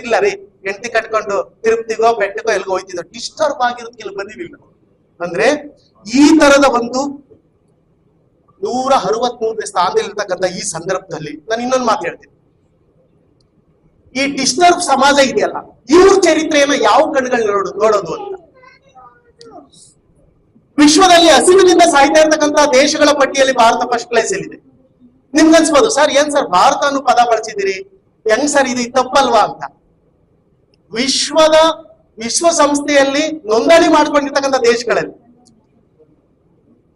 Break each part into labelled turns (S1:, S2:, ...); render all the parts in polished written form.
S1: ಬಂದಿರ್ಲಿಲ್ಲ ರೀ, ಹೆಂಡತಿ ಕಟ್ಕೊಂಡು ತಿರುಪ್ತಿಗೋ ಬೆಟ್ಟಗೋ ಎಲ್ಗೋ ಹೋಯ್ತಿದ್ರು, ಡಿಸ್ಟರ್ಬ್ ಆಗಿರೋದಕ್ಕೆ ಇಲ್ಲಿ ಬಂದಿರ್ಲಿಲ್ಲ. ಅಂದ್ರೆ ಈ ತರದ ಒಂದು 163ನೇ ಸ್ಥಾನದಲ್ಲಿರ್ತಕ್ಕಂಥ ಈ ಸಂದರ್ಭದಲ್ಲಿ ನಾನು ಇನ್ನೊಂದು ಮಾತು ಹೇಳ್ತೀನಿ. ಈ ಡಿಸ್ಟರ್ಬ್ ಸಮಾಜ ಇದೆಯಲ್ಲ, ಇವ್ರ ಚರಿತ್ರೆಯನ್ನ ಯಾವ ಕಣ್ಗಳು ನೋಡೋದು ಅಂತ. ವಿಶ್ವದಲ್ಲಿ ಹಸಿವಿನಿಂದ ಸಾಯ್ತಾ ಇರ್ತಕ್ಕಂಥ ದೇಶಗಳ ಪಟ್ಟಿಯಲ್ಲಿ ಭಾರತ ಫಸ್ಟ್ ಪ್ಲೇಸ್ ಅಲ್ಲಿದೆ. ನಿಮ್ಗೆ ಅನ್ಸ್ಬೋದು, ಸರ್ ಏನ್ ಸರ್ ಭಾರತ ಅನ್ನೋ ಪದ ಬಳಸಿದಿರಿ, ಹೆಂಗ್ ಸರ್ ಇದು ತಪ್ಪಲ್ವಾ ಅಂತ. ವಿಶ್ವಸಂಸ್ಥೆಯಲ್ಲಿ ನೋಂದಣಿ ಮಾಡ್ಕೊಂಡಿರ್ತಕ್ಕಂಥ ದೇಶಗಳಲ್ಲಿ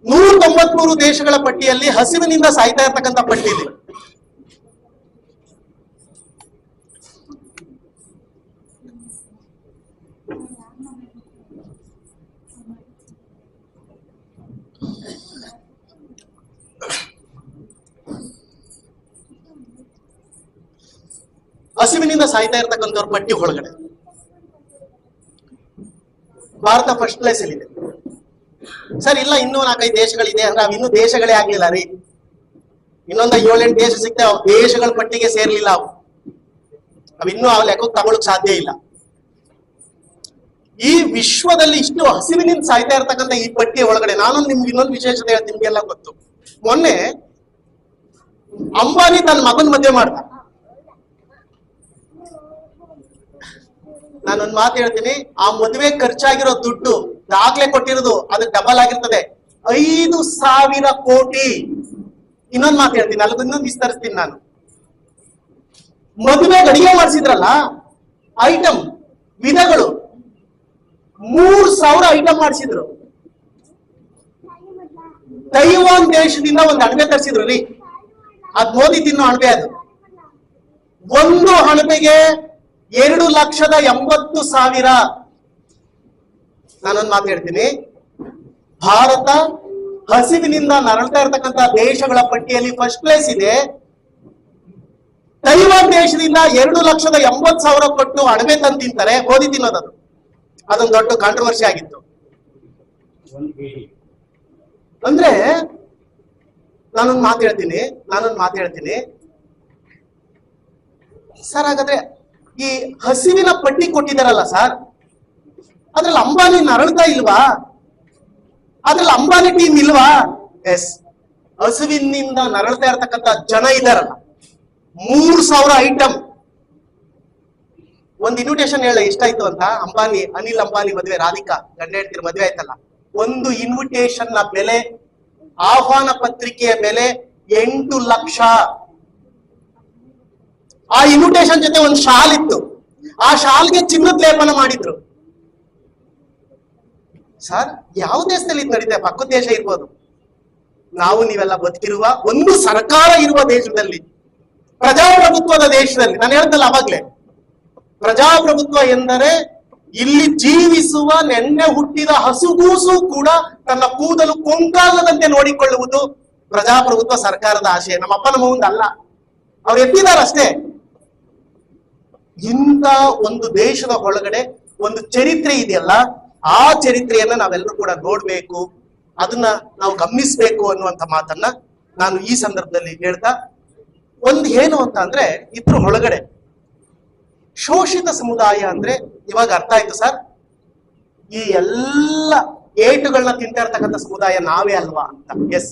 S1: 193 ದೇಶಗಳ ಪಟ್ಟಿಯಲ್ಲಿ ಹಸಿವಿನಿಂದ ಸಾಯ್ತಾ ಇರ್ತಕ್ಕಂಥ ಪಟ್ಟಿ ಇದೆ. ಹಸಿವಿನಿಂದ ಸಾಯ್ತಾ ಇರ್ತಕ್ಕಂಥವ್ರ ಪಟ್ಟಿ ಒಳಗಡೆ ಭಾರತ ಫಸ್ಟ್ ಪ್ಲೇಸ್ ಅಲ್ಲಿ ಇದೆ. ಸರ್ ಇಲ್ಲ, ಇನ್ನೂ 4-5 ದೇಶಗಳಿದೆ ಅಂದ್ರೆ ಅವ್ ಇನ್ನೂ ದೇಶಗಳೇ ಆಗ್ಲಿಲ್ಲ ರೀ. ಇನ್ನೊಂದು 7-8 ದೇಶ ಸಿಗ್ತವೆ, ಅವ್ ದೇಶಗಳ ಪಟ್ಟಿಗೆ ಸೇರ್ಲಿಲ್ಲ. ಅವಿನ್ನೂ ಆ ಲೆಕ್ಕಕ್ಕೆ ತಗೊಳಕ್ ಸಾಧ್ಯ ಇಲ್ಲ. ಈ ವಿಶ್ವದಲ್ಲಿ ಇಷ್ಟು ಹಸಿವಿನಿಂದ ಸಾಯ್ತಾ ಇರ್ತಕ್ಕಂಥ ಈ ಪಟ್ಟಿಯ ಒಳಗಡೆ ನಾನೊಂದು ನಿಮ್ಗೆ ಇನ್ನೊಂದು ವಿಶೇಷತೆ ಹೇಳ್ತೀನಿ. ನಿಮ್ಗೆಲ್ಲ ಗೊತ್ತು, ಮೊನ್ನೆ ಅಂಬಾನಿ ತನ್ನ ಮಗನ್ ಮದುವೆ ಮಾಡ್ದ. ನಾನೊಂದು ಮಾತು ಹೇಳ್ತೀನಿ, ಆ ಮದುವೆ ಖರ್ಚಾಗಿರೋ ದುಡ್ಡು ದಾಖಲೆ ಕೊಟ್ಟಿರೋದು ಅದು ಡಬಲ್ ಆಗಿರ್ತದೆ, 5,000 ಕೋಟಿ. ಇನ್ನೊಂದು ಮಾತು ಹೇಳ್ತೀನಿ, ಅಲ್ಲಿಗೆ ಇನ್ನೊಂದು ವಿಸ್ತರಿಸ್ತೀನಿ ನಾನು. ಮದುವೆಗೆ ಅಡಿಗೆ ಮಾಡಿಸಿದ್ರಲ್ಲ ಐಟಮ್ ವಿಧಗಳು, 3,000 ಐಟಮ್ ಮಾಡಿಸಿದ್ರು. ತೈವಾನ್ ದೇಶದಿಂದ ಒಂದು ಅಣಬೆ ತರಿಸಿದ್ರು ರೀ, ಅದ್ ಮೋದಿ ತಿನ್ನೋ ಅಣಬೆ. ಅದು ಒಂದು ಅಣಬೆಗೆ 2,80,000. ನಾನೊಂದು ಮಾತು ಹೇಳ್ತೀನಿ, ಭಾರತ ಹಸಿವಿನಿಂದ ನರಳ್ತಾ ಇರ್ತಕ್ಕಂಥ ದೇಶಗಳ ಪಟ್ಟಿಯಲ್ಲಿ ಫಸ್ಟ್ ಪ್ಲೇಸ್ ಇದೆ. ತೈವಾನ್ ದೇಶದಿಂದ 2,80,000 ಕೊಟ್ಟು ಅಣಬೆ ತಂದು ತಿಂತಾರೆ, ಗೋಧಿ ತಿನ್ನೋದದು. ಅದೊಂದು ದೊಡ್ಡ ಕಾಂಟ್ರವರ್ಸಿ ಆಗಿತ್ತು. ಅಂದ್ರೆ ನಾನೊಂದು ಮಾತು ಹೇಳ್ತೀನಿ ಸರ್, ಹಾಗಾದ್ರೆ ಈ ಹಸಿವಿನ ಪಟ್ಟಿ ಕೊಟ್ಟಿದಾರಲ್ಲ ಸರ್, ಅದ್ರಲ್ಲಿ ಅಂಬಾನಿ ನರಳ್ತಾ ಇಲ್ವಾ? ಅದ್ರಲ್ಲಿ ಅಂಬಾನಿ ಟೀಮ್ ಇಲ್ವಾ? ಎಸ್, ಹಸಿವಿನಿಂದ ನರಳ್ತಾ ಇರ್ತಕ್ಕಂಥ ಜನ ಇದಾರಲ್ಲ, 3,000 ಐಟಮ್. ಒಂದು ಇನ್ವಿಟೇಷನ್ ಹೇಳ ಎಷ್ಟಾಯ್ತು ಅಂತ. ಅನಿಲ್ ಅಂಬಾನಿ ಮದುವೆ, ರಾಧಿಕಾ ಗಂಡ ಹೆಂಡತಿ ಮದುವೆ ಆಯ್ತಲ್ಲ, ಒಂದು ಇನ್ವಿಟೇಷನ್ ನ ಬೆಲೆ, ಆಹ್ವಾನ ಪತ್ರಿಕೆಯ ಬೆಲೆ 8 ಲಕ್ಷ. ಆ ಇನ್ವಿಟೇಷನ್ ಜೊತೆ ಒಂದು ಶಾಲ್ ಇತ್ತು, ಆ ಶಾಲ್ಗೆ ಚಿನ್ನದ ಲೇಪನ ಮಾಡಿದ್ರು. ಸರ್ ಯಾವ ದೇಶದಲ್ಲಿ ಇದು ನಡೀತೆ? ಪಕ್ಕದ ದೇಶ ಇರ್ಬೋದು, ನಾವು ನೀವೆಲ್ಲ ಬದುಕಿರುವ ಒಂದು ಸರ್ಕಾರ ಇರುವ ದೇಶದಲ್ಲಿ, ಪ್ರಜಾಪ್ರಭುತ್ವದ ದೇಶದಲ್ಲಿ. ನಾನು ಹೇಳ್ತಲ್ಲ ಅವಾಗ್ಲೇ, ಪ್ರಜಾಪ್ರಭುತ್ವ ಎಂದರೆ ಇಲ್ಲಿ ಜೀವಿಸುವ ನೆನ್ನೆ ಹುಟ್ಟಿದ ಹಸುಗೂಸು ಕೂಡ ತನ್ನ ಕೂದಲು ಕೊಂಕಾಗದಂತೆ ನೋಡಿಕೊಳ್ಳುವುದು ಪ್ರಜಾಪ್ರಭುತ್ವ ಸರ್ಕಾರದ ಆಶಯ. ನಮ್ಮ ಅಪ್ಪನ ಮುಂದೆ ಅಲ್ಲ, ಅವ್ರು ಎತ್ತಿದಾರಷ್ಟೇ. ಇಂಥ ಒಂದು ದೇಶದ ಒಳಗಡೆ ಒಂದು ಚರಿತ್ರೆ ಇದೆಯಲ್ಲ, ಆ ಚರಿತ್ರೆಯನ್ನ ನಾವೆಲ್ಲರೂ ಕೂಡ ನೋಡ್ಬೇಕು, ಅದನ್ನ ನಾವು ಗಮನಿಸ್ಬೇಕು ಅನ್ನುವಂಥ ಮಾತನ್ನ ನಾನು ಈ ಸಂದರ್ಭದಲ್ಲಿ ಹೇಳ್ತಾ, ಒಂದು ಏನು ಅಂತ ಅಂದ್ರೆ ಇದ್ರ ಒಳಗಡೆ ಶೋಷಿತ ಸಮುದಾಯ ಅಂದ್ರೆ ಇವಾಗ ಅರ್ಥ ಆಯ್ತು ಸರ್. ಈ ಎಲ್ಲ ಏಟುಗಳನ್ನ ತಿಂತಾ ಇರ್ತಕ್ಕಂಥ ಸಮುದಾಯ ನಾವೇ ಅಲ್ವಾ ಅಂತ. ಎಸ್,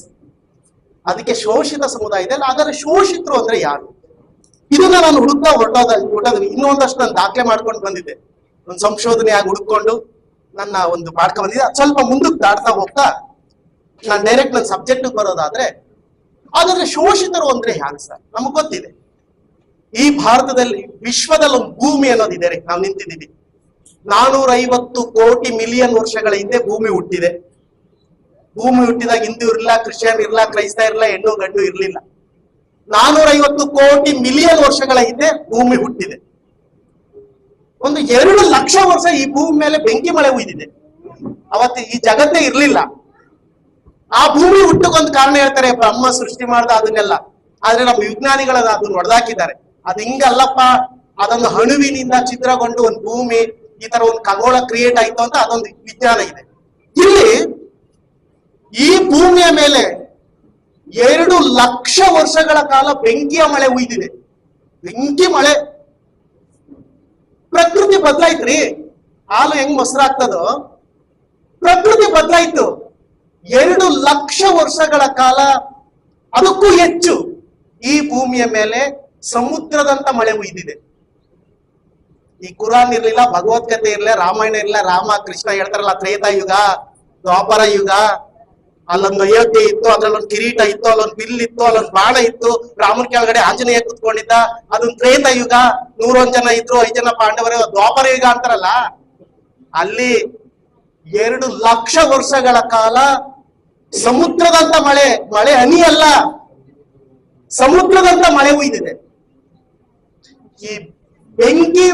S1: ಅದಕ್ಕೆ ಶೋಷಿತ ಸಮುದಾಯ ಇದೆ. ಹಾಗಾದ್ರೆ ಶೋಷಿತರು ಅಂದ್ರೆ ಯಾರು? ಇದನ್ನ ನಾನು ಹುಡುಕ್ತಾ ಹೊರಟೋದು ಇನ್ನೊಂದಷ್ಟು ನಾನು ದಾಖಲೆ ಮಾಡ್ಕೊಂಡು ಬಂದಿದ್ದೆ, ಒಂದು ಸಂಶೋಧನೆಯಾಗಿ ಹುಡುಕೊಂಡು ನನ್ನ ಒಂದು ಪಾಠ ಬಂದಿದೆ. ಸ್ವಲ್ಪ ಮುಂದಕ್ಕೆ ದಾಟ್ತಾ ಹೋಗ್ತಾ ನಾನು ಡೈರೆಕ್ಟ್ ನನ್ನ ಸಬ್ಜೆಕ್ಟ್ ಬರೋದಾದ್ರೆ, ಹಾಗಾದ್ರೆ ಶೋಷಿತರು ಅಂದ್ರೆ ಯಾರು ಸರ್? ನಮಗ್ ಗೊತ್ತಿದೆ, ಈ ಭಾರತದಲ್ಲಿ ವಿಶ್ವದಲ್ಲಿ ಒಂದು ಭೂಮಿ ಅನ್ನೋದಿದೆ ರೀ, ನಾವು ನಿಂತಿದ್ದೀವಿ. 450 ಕೋಟಿ ಮಿಲಿಯನ್ ವರ್ಷಗಳ ಹಿಂದೆ ಭೂಮಿ ಹುಟ್ಟಿದೆ. ಭೂಮಿ ಹುಟ್ಟಿದಾಗ ಹಿಂದೂ ಇರ್ಲಿಲ್ಲ, ಕ್ರಿಶ್ಚಿಯನ್ ಇರ್ಲಿಲ್ಲ, ಕ್ರೈಸ್ತ ಇರ್ಲಿಲ್ಲ, ಹೆಣ್ಣು ಗಂಡು ಇರ್ಲಿಲ್ಲ. 450 ಕೋಟಿ ಮಿಲಿಯನ್ ವರ್ಷಗಳ ಹಿಂದೆ ಭೂಮಿ ಹುಟ್ಟಿದೆ. ಒಂದು 2 ಲಕ್ಷ ವರ್ಷ ಈ ಭೂಮಿ ಮೇಲೆ ಬೆಂಕಿ ಮಳೆ ಹುಯ್ದಿದೆ. ಅವತ್ತು ಈ ಜಗತ್ತೇ ಇರ್ಲಿಲ್ಲ. ಆ ಭೂಮಿ ಹುಟ್ಟಕ್ಕೊಂದು ಕಾರಣ ಹೇಳ್ತಾರೆ, ಬ್ರಹ್ಮ ಸೃಷ್ಟಿ ಮಾಡ್ದ ಅದನ್ನೆಲ್ಲ. ಆದ್ರೆ ನಮ್ಮ ವಿಜ್ಞಾನಿಗಳ ಅದನ್ನ ಹೊಡೆದಾಕಿದ್ದಾರೆ. ಅದು ಹಿಂಗಲ್ಲಪ್ಪ, ಅದೊಂದು ಅಣುವಿನಿಂದ ಚಿತ್ರಗೊಂಡು ಒಂದು ಭೂಮಿ, ಈ ತರ ಒಂದು ಖಗೋಳ ಕ್ರಿಯೇಟ್ ಆಯ್ತು ಅಂತ ಅದೊಂದು ವಿಜ್ಞಾನ ಇದೆ. ಇಲ್ಲಿ ಈ ಭೂಮಿಯ ಮೇಲೆ 2 ಲಕ್ಷ ವರ್ಷಗಳ ಕಾಲ ಬೆಂಕಿಯ ಮಳೆ ಹುಯ್ದಿದೆ. ಬೆಂಕಿ ಮಳೆ ಪ್ರಕೃತಿ ಬದಲಾಯ್ತ್ರಿ. ಹಾಲು ಹೆಂಗ್ ಮೊಸರಾಗ್ತದೋ ಪ್ರಕೃತಿ ಬದಲಾಯ್ತು. 2 ಲಕ್ಷ ವರ್ಷಗಳ ಕಾಲ ಅದಕ್ಕೂ ಹೆಚ್ಚು ಈ ಭೂಮಿಯ ಮೇಲೆ ಸಮುದ್ರದಂತ ಮಳೆ ಹುಯ್ದಿದೆ. ಈ ಕುರಾನ್ ಇರ್ಲಿಲ್ಲ, ಭಗವದ್ಗೀತೆ ಇರ್ಲಿಲ್ಲ, ರಾಮಾಯಣ ಇರ್ಲಿಲ್ಲ, ರಾಮ ಕೃಷ್ಣ ಹೇಳ್ತಾರಲ್ಲ ತ್ರೇತಾಯುಗ, ದ್ವಾಪರ ಯುಗ, ಅಲ್ಲೊಂದು ಅಯೋಧ್ಯೆ ಇತ್ತು, ಅದ್ರಲ್ಲೊಂದು ಕಿರೀಟ ಇತ್ತು, ಅಲ್ಲೊಂದು ಬಿಲ್ ಇತ್ತು, ಅಲ್ಲೊಂದು ಬಾಣ ಇತ್ತು, ರಾಮನ ಕೆಳಗಡೆ ಆಂಜನೇಯ ಕುತ್ಕೊಂಡಿದ್ದ, ಅದೊಂದು ತ್ರೇತಾಯುಗ, 101 ಜನ ಇದ್ರು, 5 ಜನ ಪಾಂಡವರು, ದ್ವಾಪರ ಯುಗ ಅಂತಾರಲ್ಲ, ಅಲ್ಲಿ 2 ಲಕ್ಷ ವರ್ಷಗಳ ಕಾಲ ಸಮುದ್ರದಂತ ಮಳೆ ಹನಿ ಅಲ್ಲ, ಸಮುದ್ರದಂತ ಮಳೆ ಹುಯ್ದಿದೆ. ಈ ಬೆಂಕಿ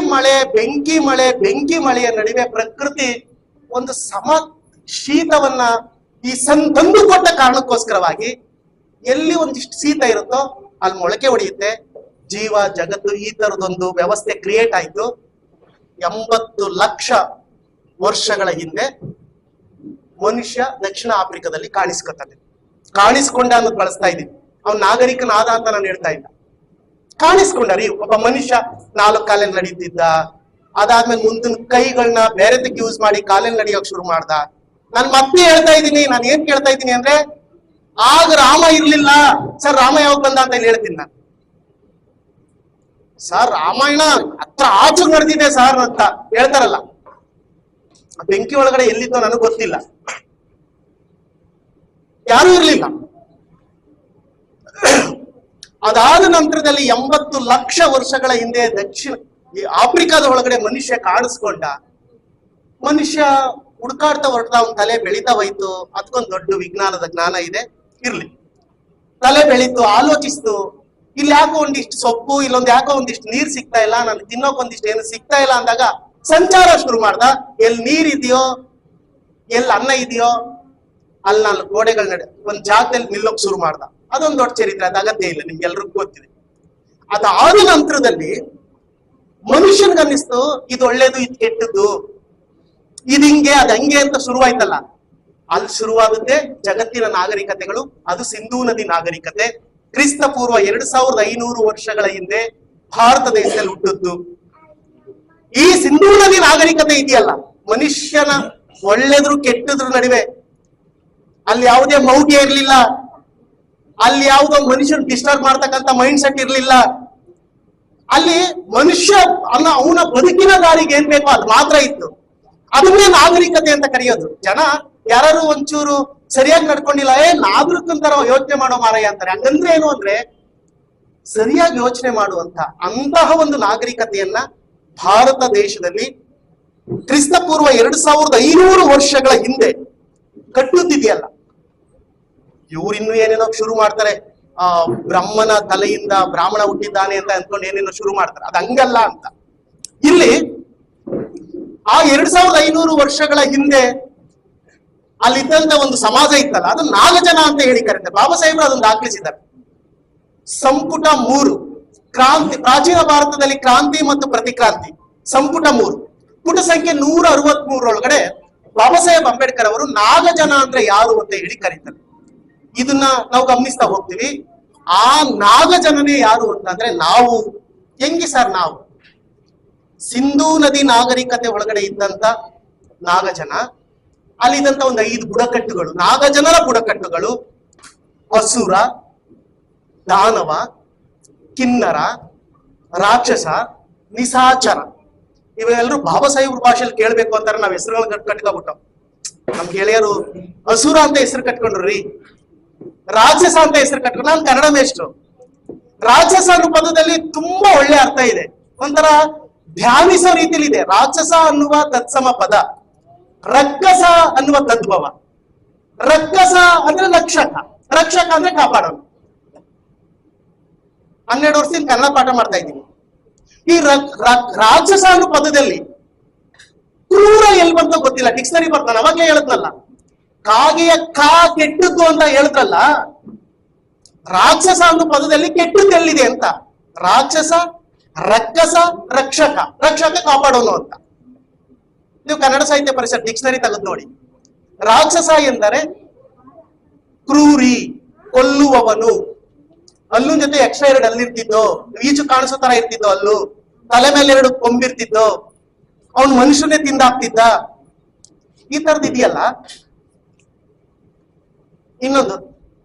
S1: ಮಳೆಯ ನಡುವೆ ಪ್ರಕೃತಿ ಒಂದು ಶೀತವನ್ನ ತಂದುಕೊಟ್ಟ ಕಾರಣಕ್ಕೋಸ್ಕರವಾಗಿ ಎಲ್ಲಿ ಒಂದಿಷ್ಟು ಶೀತ ಇರುತ್ತೋ ಅಲ್ಲಿ ಮೊಳಕೆ ಹೊಡೆಯುತ್ತೆ, ಜೀವ ಜಗತ್ತು ಈ ತರದೊಂದು ವ್ಯವಸ್ಥೆ ಕ್ರಿಯೇಟ್ ಆಯ್ತು. 80 ಲಕ್ಷ ವರ್ಷಗಳ ಹಿಂದೆ ಮನುಷ್ಯ ದಕ್ಷಿಣ ಆಫ್ರಿಕಾದಲ್ಲಿ ಕಾಣಿಸ್ಕೊಂಡ ಅನ್ನೋದು ಬಳಸ್ತಾ ಇದ್ದೀವಿ. ಅವ್ನು ನಾಗರಿಕನಾದ ಅಂತ ನಾನು ಹೇಳ್ತಾ ಇಲ್ಲ, ಕಾಣಿಸ್ಕೊಂಡರಿ. ಒಬ್ಬ ಮನುಷ್ಯ 4 ಕಾಲಲ್ಲಿ ನಡೀತಿದ್ದ, ಅದಾದ್ಮೇಲೆ ಮುಂದಿನ ಕೈಗಳನ್ನ ಬೇರೆದಕ್ಕೆ ಯೂಸ್ ಮಾಡಿ ಕಾಲಲ್ಲಿ ನಡೆಯೋಕ್ ಶುರು ಮಾಡ್ದ. ನಾನು ಮತ್ತೆ ಹೇಳ್ತಾ ಇದ್ದೀನಿ, ನಾನು ಏನ್ ಕೇಳ್ತಾ ಇದ್ದೀನಿ ಅಂದ್ರೆ, ಆಗ ರಾಮ ಇರ್ಲಿಲ್ಲ ಸರ್, ರಾಮ ಯಾವಾಗ ಬಂದ ಅಂತ ಹೇಳ್ತೀನಿ ನಾನು. ಸರ್ ರಾಮಾಯಣ ಹತ್ರ ಆಚು ನಡೆದಿದೆ ಸರ್ ಅಂತ ಹೇಳ್ತಾರಲ್ಲ, ಬೆಂಕಿ ಒಳಗಡೆ ಎಲ್ಲಿತ್ತೋ ನನಗೆ ಗೊತ್ತಿಲ್ಲ, ಯಾರು ಇರ್ಲಿಲ್ಲ. ಅದಾದ ನಂತರದಲ್ಲಿ 80 ಲಕ್ಷ ವರ್ಷಗಳ ಹಿಂದೆ ಈ ಆಫ್ರಿಕಾದ ಒಳಗಡೆ ಮನುಷ್ಯ ಕಾಣಿಸ್ಕೊಂಡ. ಮನುಷ್ಯ ಹುಡುಕಾಡ್ತಾ ಹೊರಟ, ಅವನ ತಲೆ ಬೆಳೀತಾ ಹೋಯ್ತು. ಅದಕ್ಕೊಂದು ದೊಡ್ಡ ವಿಜ್ಞಾನದ ಜ್ಞಾನ ಇದೆ, ಇರ್ಲಿ. ತಲೆ ಬೆಳೀತು, ಆಲೋಚಿಸ್ತು, ಇಲ್ಲಿ ಯಾಕೋ ಒಂದಿಷ್ಟು ಸೊಪ್ಪು, ಇಲ್ಲೊಂದು ಯಾಕೋ ಒಂದಿಷ್ಟು ನೀರ್ ಸಿಗ್ತಾ ಇಲ್ಲ, ನನ್ಗೆ ತಿನ್ನೋಕ್ ಒಂದಿಷ್ಟು ಏನು ಸಿಗ್ತಾ ಇಲ್ಲ ಅಂದಾಗ ಸಂಚಾರ ಶುರು ಮಾಡ್ದ. ಎಲ್ಲಿ ನೀರಿದೆಯೋ, ಎಲ್ಲಿ ಅನ್ನ ಇದೆಯೋ ಅಲ್ಲಿ ನಾನು ಗೋಡೆಗಳ ನಡೆ ಒಂದ್ ಜಾಗದಲ್ಲಿ ನಿಲ್ಲೋಕ್ ಶುರು ಮಾಡ್ದ. ಅದೊಂದು ದೊಡ್ಡ ಚರಿತ್ರೆ, ಅದು ಅಗತ್ಯ ಇಲ್ಲ, ನಿಮ್ಗೆಲ್ರಿಗೂ ಗೊತ್ತಿದೆ. ಅದಾದ ನಂತರದಲ್ಲಿ ಮನುಷ್ಯನ್ಗನ್ನಿಸ್ತು ಇದು ಒಳ್ಳೇದು, ಇದು ಕೆಟ್ಟದ್ದು, ಇದು ಹಿಂಗೆ ಅದು ಹಂಗೆ ಅಂತ ಶುರುವಾಯ್ತಲ್ಲ. ಅಲ್ಲಿ ಶುರುವಾಗುತ್ತೆ ಜಗತ್ತಿನ ನಾಗರಿಕತೆಗಳು. ಅದು ಸಿಂಧೂ ನದಿ ನಾಗರಿಕತೆ, ಕ್ರಿಸ್ತ ಪೂರ್ವ 2500 ವರ್ಷಗಳ ಹಿಂದೆ ಭಾರತ ದೇಶದಲ್ಲಿ ಹುಟ್ಟದ್ದು. ಈ ಸಿಂಧೂ ನದಿ ನಾಗರಿಕತೆ ಇದೆಯಲ್ಲ, ಮನುಷ್ಯನ ಒಳ್ಳೆದ್ರು ಕೆಟ್ಟದ್ರ ನಡುವೆ ಅಲ್ಲಿ ಯಾವುದೇ ಮೌಢ್ಯ ಇರ್ಲಿಲ್ಲ, ಅಲ್ಲಿ ಯಾವುದೋ ಮನುಷ್ಯನ್ ಡಿಸ್ಟರ್ಬ್ ಮಾಡ್ತಕ್ಕಂಥ ಮೈಂಡ್ ಸೆಟ್ ಇರ್ಲಿಲ್ಲ. ಅಲ್ಲಿ ಮನುಷ್ಯ ಅವನ ಬದುಕಿನ ದಾರಿಗೆ ಏನ್ ಬೇಕೋ ಅದು ಮಾತ್ರ ಇತ್ತು. ಅದನ್ನೇ ನಾಗರಿಕತೆ ಅಂತ ಕರೆಯೋದು. ಜನ ಯಾರು ಒಂಚೂರು ಸರಿಯಾಗಿ ನಡ್ಕೊಂಡಿಲ್ಲ, ನಾಗರಿಕಂತರ ಯೋಚನೆ ಮಾಡೋ ಮಾರಾಯ ಅಂತಾರೆ. ಹಂಗಂದ್ರೆ ಏನು ಅಂದ್ರೆ ಸರಿಯಾಗಿ ಯೋಚನೆ ಮಾಡುವಂತ ಅಂತಹ ಒಂದು ನಾಗರಿಕತೆಯನ್ನ ಭಾರತ ದೇಶದಲ್ಲಿ ಕ್ರಿಸ್ತ ಪೂರ್ವ 2500 ವರ್ಷಗಳ ಹಿಂದೆ ಕಟ್ಟುತ್ತಿದೆಯಲ್ಲ. ಇವ್ರು ಇನ್ನೂ ಏನೇನೋ ಶುರು ಮಾಡ್ತಾರೆ, ಬ್ರಹ್ಮನ ತಲೆಯಿಂದ ಬ್ರಾಹ್ಮಣ ಹುಟ್ಟಿದ್ದಾನೆ ಅಂತ ಅಂದ್ಕೊಂಡು ಏನೇನೋ ಶುರು ಮಾಡ್ತಾರೆ. ಅದು ಹಂಗಲ್ಲ ಅಂತ. ಇಲ್ಲಿ ಆ 2500 ವರ್ಷಗಳ ಹಿಂದೆ ಅಲ್ಲಿದ್ದಂತ ಒಂದು ಸಮಾಜ ಇತ್ತಲ್ಲ, ಅದು ನಾಗಜನ ಅಂತ ಹೇಳಿ ಕರೀತಾರೆ. ಬಾಬಾ ಸಾಹೇಬ್ರು ಅದನ್ನು ದಾಖಲಿಸಿದ್ದಾರೆ. ಸಂಪುಟ 3 ಕ್ರಾಂತಿ, ಪ್ರಾಚೀನ ಭಾರತದಲ್ಲಿ ಕ್ರಾಂತಿ ಮತ್ತು ಪ್ರತಿಕ್ರಾಂತಿ, ಸಂಪುಟ 3 ಪುಟ ಸಂಖ್ಯೆ 163 ಒಳಗಡೆ ಬಾಬಾ ಸಾಹೇಬ್ ಅಂಬೇಡ್ಕರ್ ಅವರು ನಾಗಜನ ಅಂದ್ರೆ ಯಾರು ಅಂತ ಹೇಳಿ ಕರೀತಾರೆ. ಇದನ್ನ ನಾವು ಗಮನಿಸ್ತಾ ಹೋಗ್ತೀವಿ. ಆ ನಾಗಜನನೇ ಯಾರು ಅಂತಂದ್ರೆ ನಾವು. ಹೆಂಗೆ ಸರ್? ನಾವು ಸಿಂಧೂ ನದಿ ನಾಗರಿಕತೆ ಒಳಗಡೆ ಇದ್ದಂತ ನಾಗಜನ, ಅಲ್ಲಿದ್ದಂತ ಒಂದು 5 ಬುಡಕಟ್ಟುಗಳು, ನಾಗಜನರ ಬುಡಕಟ್ಟುಗಳು: ಅಸುರ, ದಾನವ, ಕಿನ್ನರ, ರಾಕ್ಷಸ, ನಿಸಾಚರ. ಇವೆಲ್ಲರೂ ಬಾಬಾ ಸಾಹೇಬ್ರ ಭಾಷೆಯಲ್ಲಿ ಕೇಳ್ಬೇಕು ಅಂತಾರೆ. ನಾವ್ ಹೆಸರುಗಳನ್ನ ಕಟ್ಕೊಬಿಟ್ಟು, ನಮ್ ಗೆಳೆಯರು ಅಸುರ ಅಂತ ಹೆಸರು ಕಟ್ಕೊಂಡ್ರಿ, ರಾಕ್ಷಸ ಅಂತ ಹೆಸರು ಕಟ್ಕೊಂಡು. ನಾನು ಕನ್ನಡ ಮೇಷ್ಟ್ರು. ರಾಕ್ಷಸ ಅನ್ನೋ ಪದದಲ್ಲಿ ತುಂಬಾ ಒಳ್ಳೆ ಅರ್ಥ ಇದೆ, ಒಂಥರ ಧ್ಯಾನಿಸೋ ರೀತಿಯಲ್ಲಿ ಇದೆ. ರಾಕ್ಷಸ ಅನ್ನುವ ತತ್ಸಮ ಪದ, ರಕ್ಕಸ ಅನ್ನುವ ತದ್ಭವ. ರಕ್ಕಸ ಅಂದ್ರೆ ರಕ್ಷಕ, ರಕ್ಷಕ ಅಂದ್ರೆ ಕಾಪಾಡೋನು. 12 ವರ್ಷದಿಂದ ಕನ್ನಡ ಪಾಠ ಮಾಡ್ತಾ ಇದ್ದೀನಿ. ಈ ರಾಕ್ಷಸ ಅನ್ನೋ ಪದದಲ್ಲಿ ಕ್ರೂರ ಎಲ್ಲಿ ಬಂತ ಗೊತ್ತಿಲ್ಲ, ಡಿಕ್ಷನರಿ ಬರ್ತಾನೆ. ಅವಾಗಲೇ ಹೇಳಿದ್ನಲ್ಲ, ಕಾಗೆಯ ಕಾ ಕೆಟ್ಟದ್ದು ಅಂತ ಹೇಳಿದ್ರಲ್ಲ, ರಾಕ್ಷಸ ಅನ್ನೋ ಪದದಲ್ಲಿ ಕೆಟ್ಟದ್ದು ಎಲ್ಲಿದೆ ಅಂತ. ರಾಕ್ಷಸ, ರಕ್ಕಸ, ರಕ್ಷಕ. ರಕ್ಷಕ ಕಾಪಾಡೋನು ಅಂತ. ನೀವು ಕನ್ನಡ ಸಾಹಿತ್ಯ ಪರಿಷತ್ ಡಿಕ್ಷನರಿ ತೆಗೆದು ನೋಡಿ. ರಾಕ್ಷಸ ಎಂದರೆ ಕ್ರೂರಿ, ಕೊಲ್ಲುವವನು. ಅಲ್ಲೂ ಜೊತೆ ಎಕ್ಸ್ಟ್ರಾ 2 ಅಲ್ಲಿರ್ತಿದ್ದೋ, ಈಚು ಕಾಣಿಸೋ ತರ ಇರ್ತಿದ್ದೋ, ಅಲ್ಲು ತಲೆ ಮೇಲೆ 2 ಕೊಂಬಿರ್ತಿದ್ದೋ, ಅವನು ಮನುಷ್ಯನೇ ತಿಂದಾಕ್ತಿದ್ದ. ಈ ತರದ್ ಇದೆಯಲ್ಲ. ಇನ್ನೊಂದು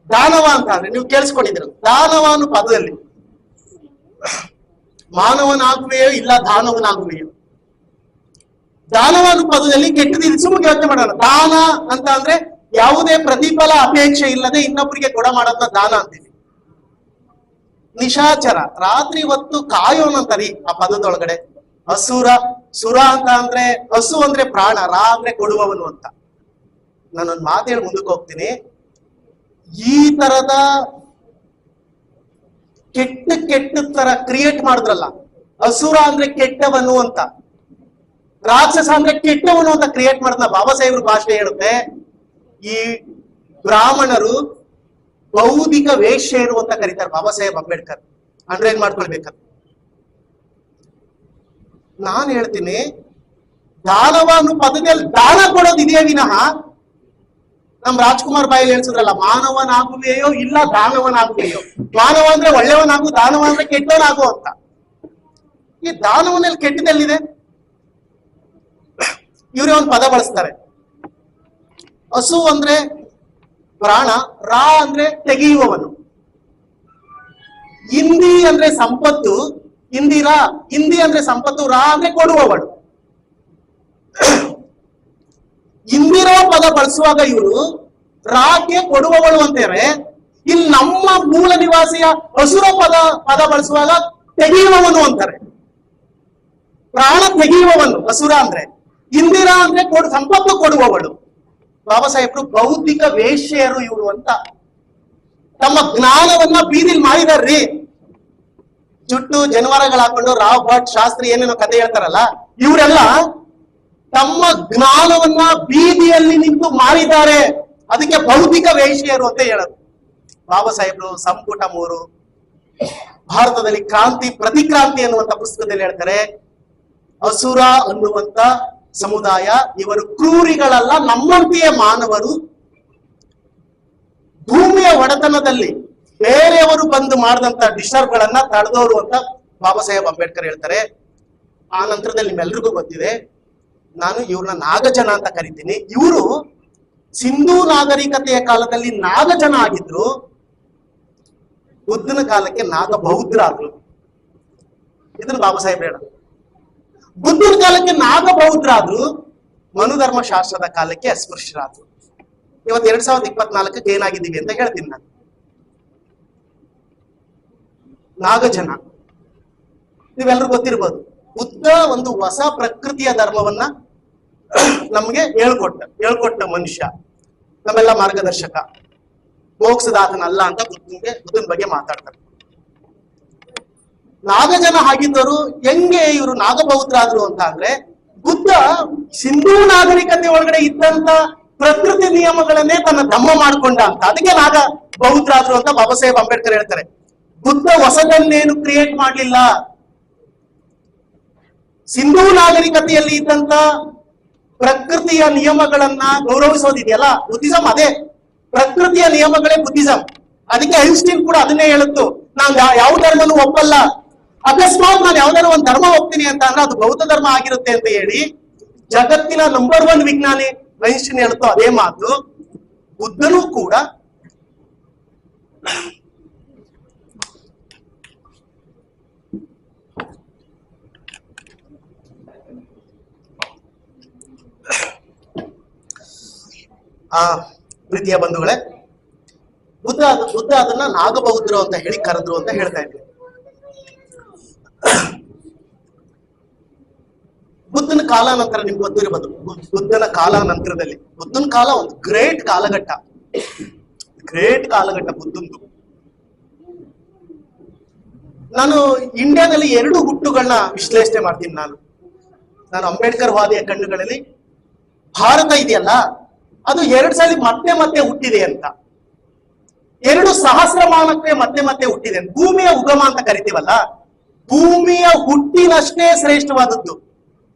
S1: ದಾನವ ಅಂತ ಅಂದ್ರೆ ನೀವು ಕೇಳಿಸ್ಕೊಂಡಿದ್ದೀರ, ದಾನವ ಅನ್ನೋ ಪದದಲ್ಲಿ ಮಾನವನಾಗುವೆಯೋ ಇಲ್ಲ ದಾನವನಾಗುವೆಯೋ. ದಾನವ ಅನ್ನೋ ಪದದಲ್ಲಿ ಕೆಟ್ಟದಿದ್ದು ಸುಮ್ಮನೆ ಯೋಚನೆ ಮಾಡೋಣ. ದಾನ ಅಂತ ಅಂದ್ರೆ ಯಾವುದೇ ಪ್ರತಿಫಲ ಅಪೇಕ್ಷೆ ಇಲ್ಲದೆ ಇನ್ನೊಬ್ಬರಿಗೆ ಕೊಡ ಮಾಡೋದನ್ನ ದಾನ ಅಂತೀವಿ. ನಿಶಾಚರ, ರಾತ್ರಿ ಹೊತ್ತು ಕಾಯೋನಂತಾರಿ ಆ ಪದದೊಳಗಡೆ. ಅಸುರ, ಸುರ ಅಂತ ಅಂದ್ರೆ ಹಸು ಅಂದ್ರೆ ಪ್ರಾಣ, ರಾ ಅಂದ್ರೆ ಕೊಡುವವನು ಅಂತ. ನಾನೊಂದು ಮಾತು ಹೇಳಿ ಮುಂದಕ್ಕೆ ಹೋಗ್ತೀನಿ. ಈ ತರದ ಕೆಟ್ಟ ತರ ಕ್ರಿಯೇಟ್ ಮಾಡಿದ್ರಲ್ಲ, ಅಸುರ ಅಂದ್ರೆ ಕೆಟ್ಟವನು ಅಂತ, ರಾಕ್ಷಸ ಅಂದ್ರೆ ಕೆಟ್ಟವನು ಅಂತ ಕ್ರಿಯೇಟ್ ಮಾಡಿದ್ನ ಬಾಬಾ ಸಾಹೇಬ್ರ ಭಾಷೆ ಹೇಳುತ್ತೆ. ಈ ಬ್ರಾಹ್ಮಣರು ಬೌದ್ಧಿಕ ವೇಶ್ಯರು ಅಂತ ಕರೀತಾರೆ ಬಾಬಾ ಸಾಹೇಬ್ ಅಂಬೇಡ್ಕರ್. ಅಂಡರ್ಲೈನ್ ಮಾಡ್ಕೊಳ್ಬೇಕಾದ್ರೆ ನಾನು ಹೇಳ್ತೀನಿ, ದಾನವ ಅನ್ನೋ ಪದದಲ್ಲಿ ದಾನ ಕೊಡೋದು ಇದೆಯೇ ವಿನಃ, ನಮ್ ರಾಜ್ಕುಮಾರ್ ಬಾಯಲ್ಲಿ ಹೇಳ್ಸಿದ್ರಲ್ಲ, ಮಾನವನಾಗುವೆಯೋ ಇಲ್ಲ ದಾನವನಾಗುವೆಯೋ. ಮಾನವ ಅಂದ್ರೆ ಒಳ್ಳೆಯವನಾಗು, ದಾನವ ಅಂದ್ರೆ ಕೆಟ್ಟವನಾಗು ಅಂತ. ಈ ದಾನವನಲ್ಲಿ ಕೆಟ್ಟದೆಲ್ಲಿದೆ? ಇವರೇ ಒಂದು ಪದ ಬಳಸ್ತಾರೆ. ಹಸು ಅಂದ್ರೆ ಪ್ರಾಣ, ರಾ ಅಂದ್ರೆ ತೆಗೆಯುವವನು. ಇಂದಿ ಅಂದ್ರೆ ಸಂಪತ್ತು, ಇಂದಿರಾ, ಇಂದಿ ಅಂದ್ರೆ ಸಂಪತ್ತು, ರಾ ಅಂದ್ರೆ ಕೊಡುವವಳು. ಇಂದಿರೋ ಪದ ಬಳಸುವಾಗ ಇವರು ರಾಗೆ ಕೊಡುವವಳು ಅಂತೇವೆ. ಇಲ್ಲಿ ನಮ್ಮ ಮೂಲ ನಿವಾಸಿಯ ಹಸುರ ಪದ ಬಳಸುವಾಗ ತೆಗೆಯುವವನು ಅಂತಾರೆ. ಪ್ರಾಣ ತೆಗೆಯುವವನು ಹಸುರ ಅಂದ್ರೆ, ಇಂದಿರಾ ಅಂದ್ರೆ ಸಂಪತ್ತು ಕೊಡುವವಳು. ಬಾಬಾ ಸಾಹೇಬ್ರು ಬೌದ್ಧಿಕ ವೇಶ್ಯರು ಇವರು ಅಂತ ತಮ್ಮ ಜ್ಞಾನವನ್ನ ಬೀದಿಲ್ ಮಾಡಿದಾರ್ರಿ. ಜುಟ್ಟು ಜನವರಗಳು ಹಾಕೊಂಡು ರಾವ್ ಭಟ್ ಶಾಸ್ತ್ರಿ ಏನೇನೋ ಕತೆ ಹೇಳ್ತಾರಲ್ಲ, ಇವರೆಲ್ಲ ತಮ್ಮ ಜ್ಞಾನವನ್ನ ಬೀದಿಯಲ್ಲಿ ನಿಂತು ಮಾರಿದ್ದಾರೆ. ಅದಕ್ಕೆ ಬೌದ್ಧಿಕ ವೇಶ್ಯರು ಅಂತ ಹೇಳೋದು. ಬಾಬಾ ಸಾಹೇಬ್ರು ಸಂಪುಟ 3 ಭಾರತದಲ್ಲಿ ಕ್ರಾಂತಿ ಪ್ರತಿಕ್ರಾಂತಿ ಅನ್ನುವಂತ ಪುಸ್ತಕದಲ್ಲಿ ಹೇಳ್ತಾರೆ, ಅಸುರ ಅನ್ನುವಂತ ಸಮುದಾಯ ಇವರು ಕ್ರೂರಿಗಳಲ್ಲ, ನಮ್ಮಂತೆಯೇ ಮಾನವರು. ಭೂಮಿಯ ಒಡೆತನದಲ್ಲಿ ಬೇರೆಯವರು ಬಂದು ಮಾಡಿದಂತ ಡಿಸ್ಟರ್ಬ್ ಗಳನ್ನ ತಡೆದವರು ಅಂತ ಬಾಬಾ ಸಾಹೇಬ್ ಅಂಬೇಡ್ಕರ್ ಹೇಳ್ತಾರೆ. ಆ ನಂತರದಲ್ಲಿ ನಿಮ್ಮೆಲ್ರಿಗೂ ಗೊತ್ತಿದೆ, ನಾನು ಇವ್ರನ್ನ ನಾಗಜನ ಅಂತ ಕರಿತೀನಿ. ಇವರು ಸಿಂಧೂ ನಾಗರಿಕತೆಯ ಕಾಲದಲ್ಲಿ ನಾಗಜನ ಆಗಿದ್ರು, ಬುದ್ಧನ ಕಾಲಕ್ಕೆ ನಾಗ ಬೌದ್ಧರ ಆದ್ರು. ಇದನ್ನ ಬಾಬಾ ಸಾಹೇಬ್ ಹೇಳೋದು. ಬುದ್ಧನ ಕಾಲಕ್ಕೆ ನಾಗ ಬೌದ್ಧರಾದ್ರು, ಮನುಧರ್ಮ ಶಾಸ್ತ್ರದ ಕಾಲಕ್ಕೆ ಅಸ್ಪೃಶ್ಯರಾದ್ರು. ಇವತ್ತು 2024ಕ್ಕೆ ಏನಾಗಿದ್ದೀವಿ ಅಂತ ಹೇಳ್ತೀನಿ ನಾನು. ನಾಗಜನ ನೀವೆಲ್ಲರೂ ಗೊತ್ತಿರ್ಬೋದು. ಬುದ್ಧ ಒಂದು ಹೊಸ ಪ್ರಕೃತಿಯ ಧರ್ಮವನ್ನ ನಮ್ಗೆ ಹೇಳ್ಕೊಟ್ಟ ಮನುಷ್ಯ, ನಮ್ಮೆಲ್ಲ ಮಾರ್ಗದರ್ಶಕ, ಮೋಕ್ಷದಾತನಲ್ಲ ಅಂತ ಬುದ್ಧನ ಬಗ್ಗೆ ಮಾತಾಡ್ತಾರೆ. ನಾಗಜನ ಆಗಿದ್ದವರು ಹೆಂಗೆ ಇವರು ನಾಗಬೌದ್ಧರಾದ್ರು ಅಂತ ಅಂದ್ರೆ, ಬುದ್ಧ ಸಿಂಧೂ ನಾಗರಿಕತೆ ಒಳಗಡೆ ಇದ್ದಂತ ಪ್ರಕೃತಿ ನಿಯಮಗಳನ್ನೇ ತನ್ನ ಧಮ್ಮ ಮಾಡ್ಕೊಂಡ ಅಂತ, ಅದಕ್ಕೆ ನಾಗ ಬೌದ್ಧರಾದ್ರು ಅಂತ ಬಾಬಾ ಸಾಹೇಬ್ ಅಂಬೇಡ್ಕರ್ ಹೇಳ್ತಾರೆ. ಬುದ್ಧ ಹೊಸದನ್ನೇನು ಕ್ರಿಯೇಟ್ ಮಾಡ್ಲಿಲ್ಲ. ಸಿಂಧೂ ನಾಗರಿಕತೆಯಲ್ಲಿ ಇದ್ದಂತ ಪ್ರಕೃತಿಯ ನಿಯಮಗಳನ್ನ ಗೌರವಿಸೋದಿದೆಯಲ್ಲ ಬುದ್ಧಿಸಂ, ಅದೇ ಪ್ರಕೃತಿಯ ನಿಯಮಗಳೇ ಬುದ್ಧಿಸಂ. ಅದಕ್ಕೆ ಐನ್ಸ್ಟೀನ್ ಕೂಡ ಅದನ್ನೇ ಹೇಳುತ್ತು, ನಾನು ಯಾವ ಧರ್ಮನೂ ಒಪ್ಪಲ್ಲ, ಅಕಸ್ಮಾತ್ ನಾನು ಯಾವ್ದಾದ್ರು ಒಂದು ಧರ್ಮ ಹೋಗ್ತೀನಿ ಅಂತ ಅಂದ್ರೆ ಅದು ಬೌದ್ಧ ಧರ್ಮ ಆಗಿರುತ್ತೆ ಅಂತ ಹೇಳಿ ಜಗತ್ತಿನ ನಂಬರ್ 1 ವಿಜ್ಞಾನಿ ಐನ್ಸ್ಟೀನ್ ಹೇಳುತ್ತೋ ಅದೇ ಮಾತು. ಬುದ್ಧನೂ ಕೂಡ ಪ್ರೀತಿಯ ಬಂಧುಗಳೇ, ಬುದ್ಧ ಅದನ್ನ ನಾಗಬೌದ್ಧರು ಅಂತ ಹೇಳಿ ಕರೆದ್ರು ಅಂತ ಹೇಳ್ತಾ ಇದ್ವಿ. ಬುದ್ಧನ ಕಾಲ ನಂತರ ನಿಮ್ಗೆ ಗೊತ್ತಿರಬಹುದು, ಬುದ್ಧನ ಕಾಲ ನಂತರದಲ್ಲಿ ಬುದ್ಧನ ಕಾಲ ಒಂದು ಗ್ರೇಟ್ ಕಾಲಘಟ್ಟ ಬುದ್ಧಂದು. ನಾನು ಇಂಡಿಯಾದಲ್ಲಿ 2 ಹುಟ್ಟುಗಳನ್ನ ವಿಶ್ಲೇಷಣೆ ಮಾಡ್ತೀನಿ. ನಾನು ಅಂಬೇಡ್ಕರ್ ವಾದಿಯ ಕಣ್ಣುಗಳಲ್ಲಿ ಭಾರತ ಇದೆಯಲ್ಲ, ಅದು 2 ಸಲ ಮತ್ತೆ ಹುಟ್ಟಿದೆ ಅಂತ, 2 ಸಹಸ್ರಮಾನಕ್ಕೆ ಮತ್ತೆ ಹುಟ್ಟಿದೆ. ಭೂಮಿಯ ಉಗಮ ಅಂತ ಕರಿತೀವಲ್ಲ, ಭೂಮಿಯ ಹುಟ್ಟಿನಷ್ಟೇ ಶ್ರೇಷ್ಠವಾದದ್ದು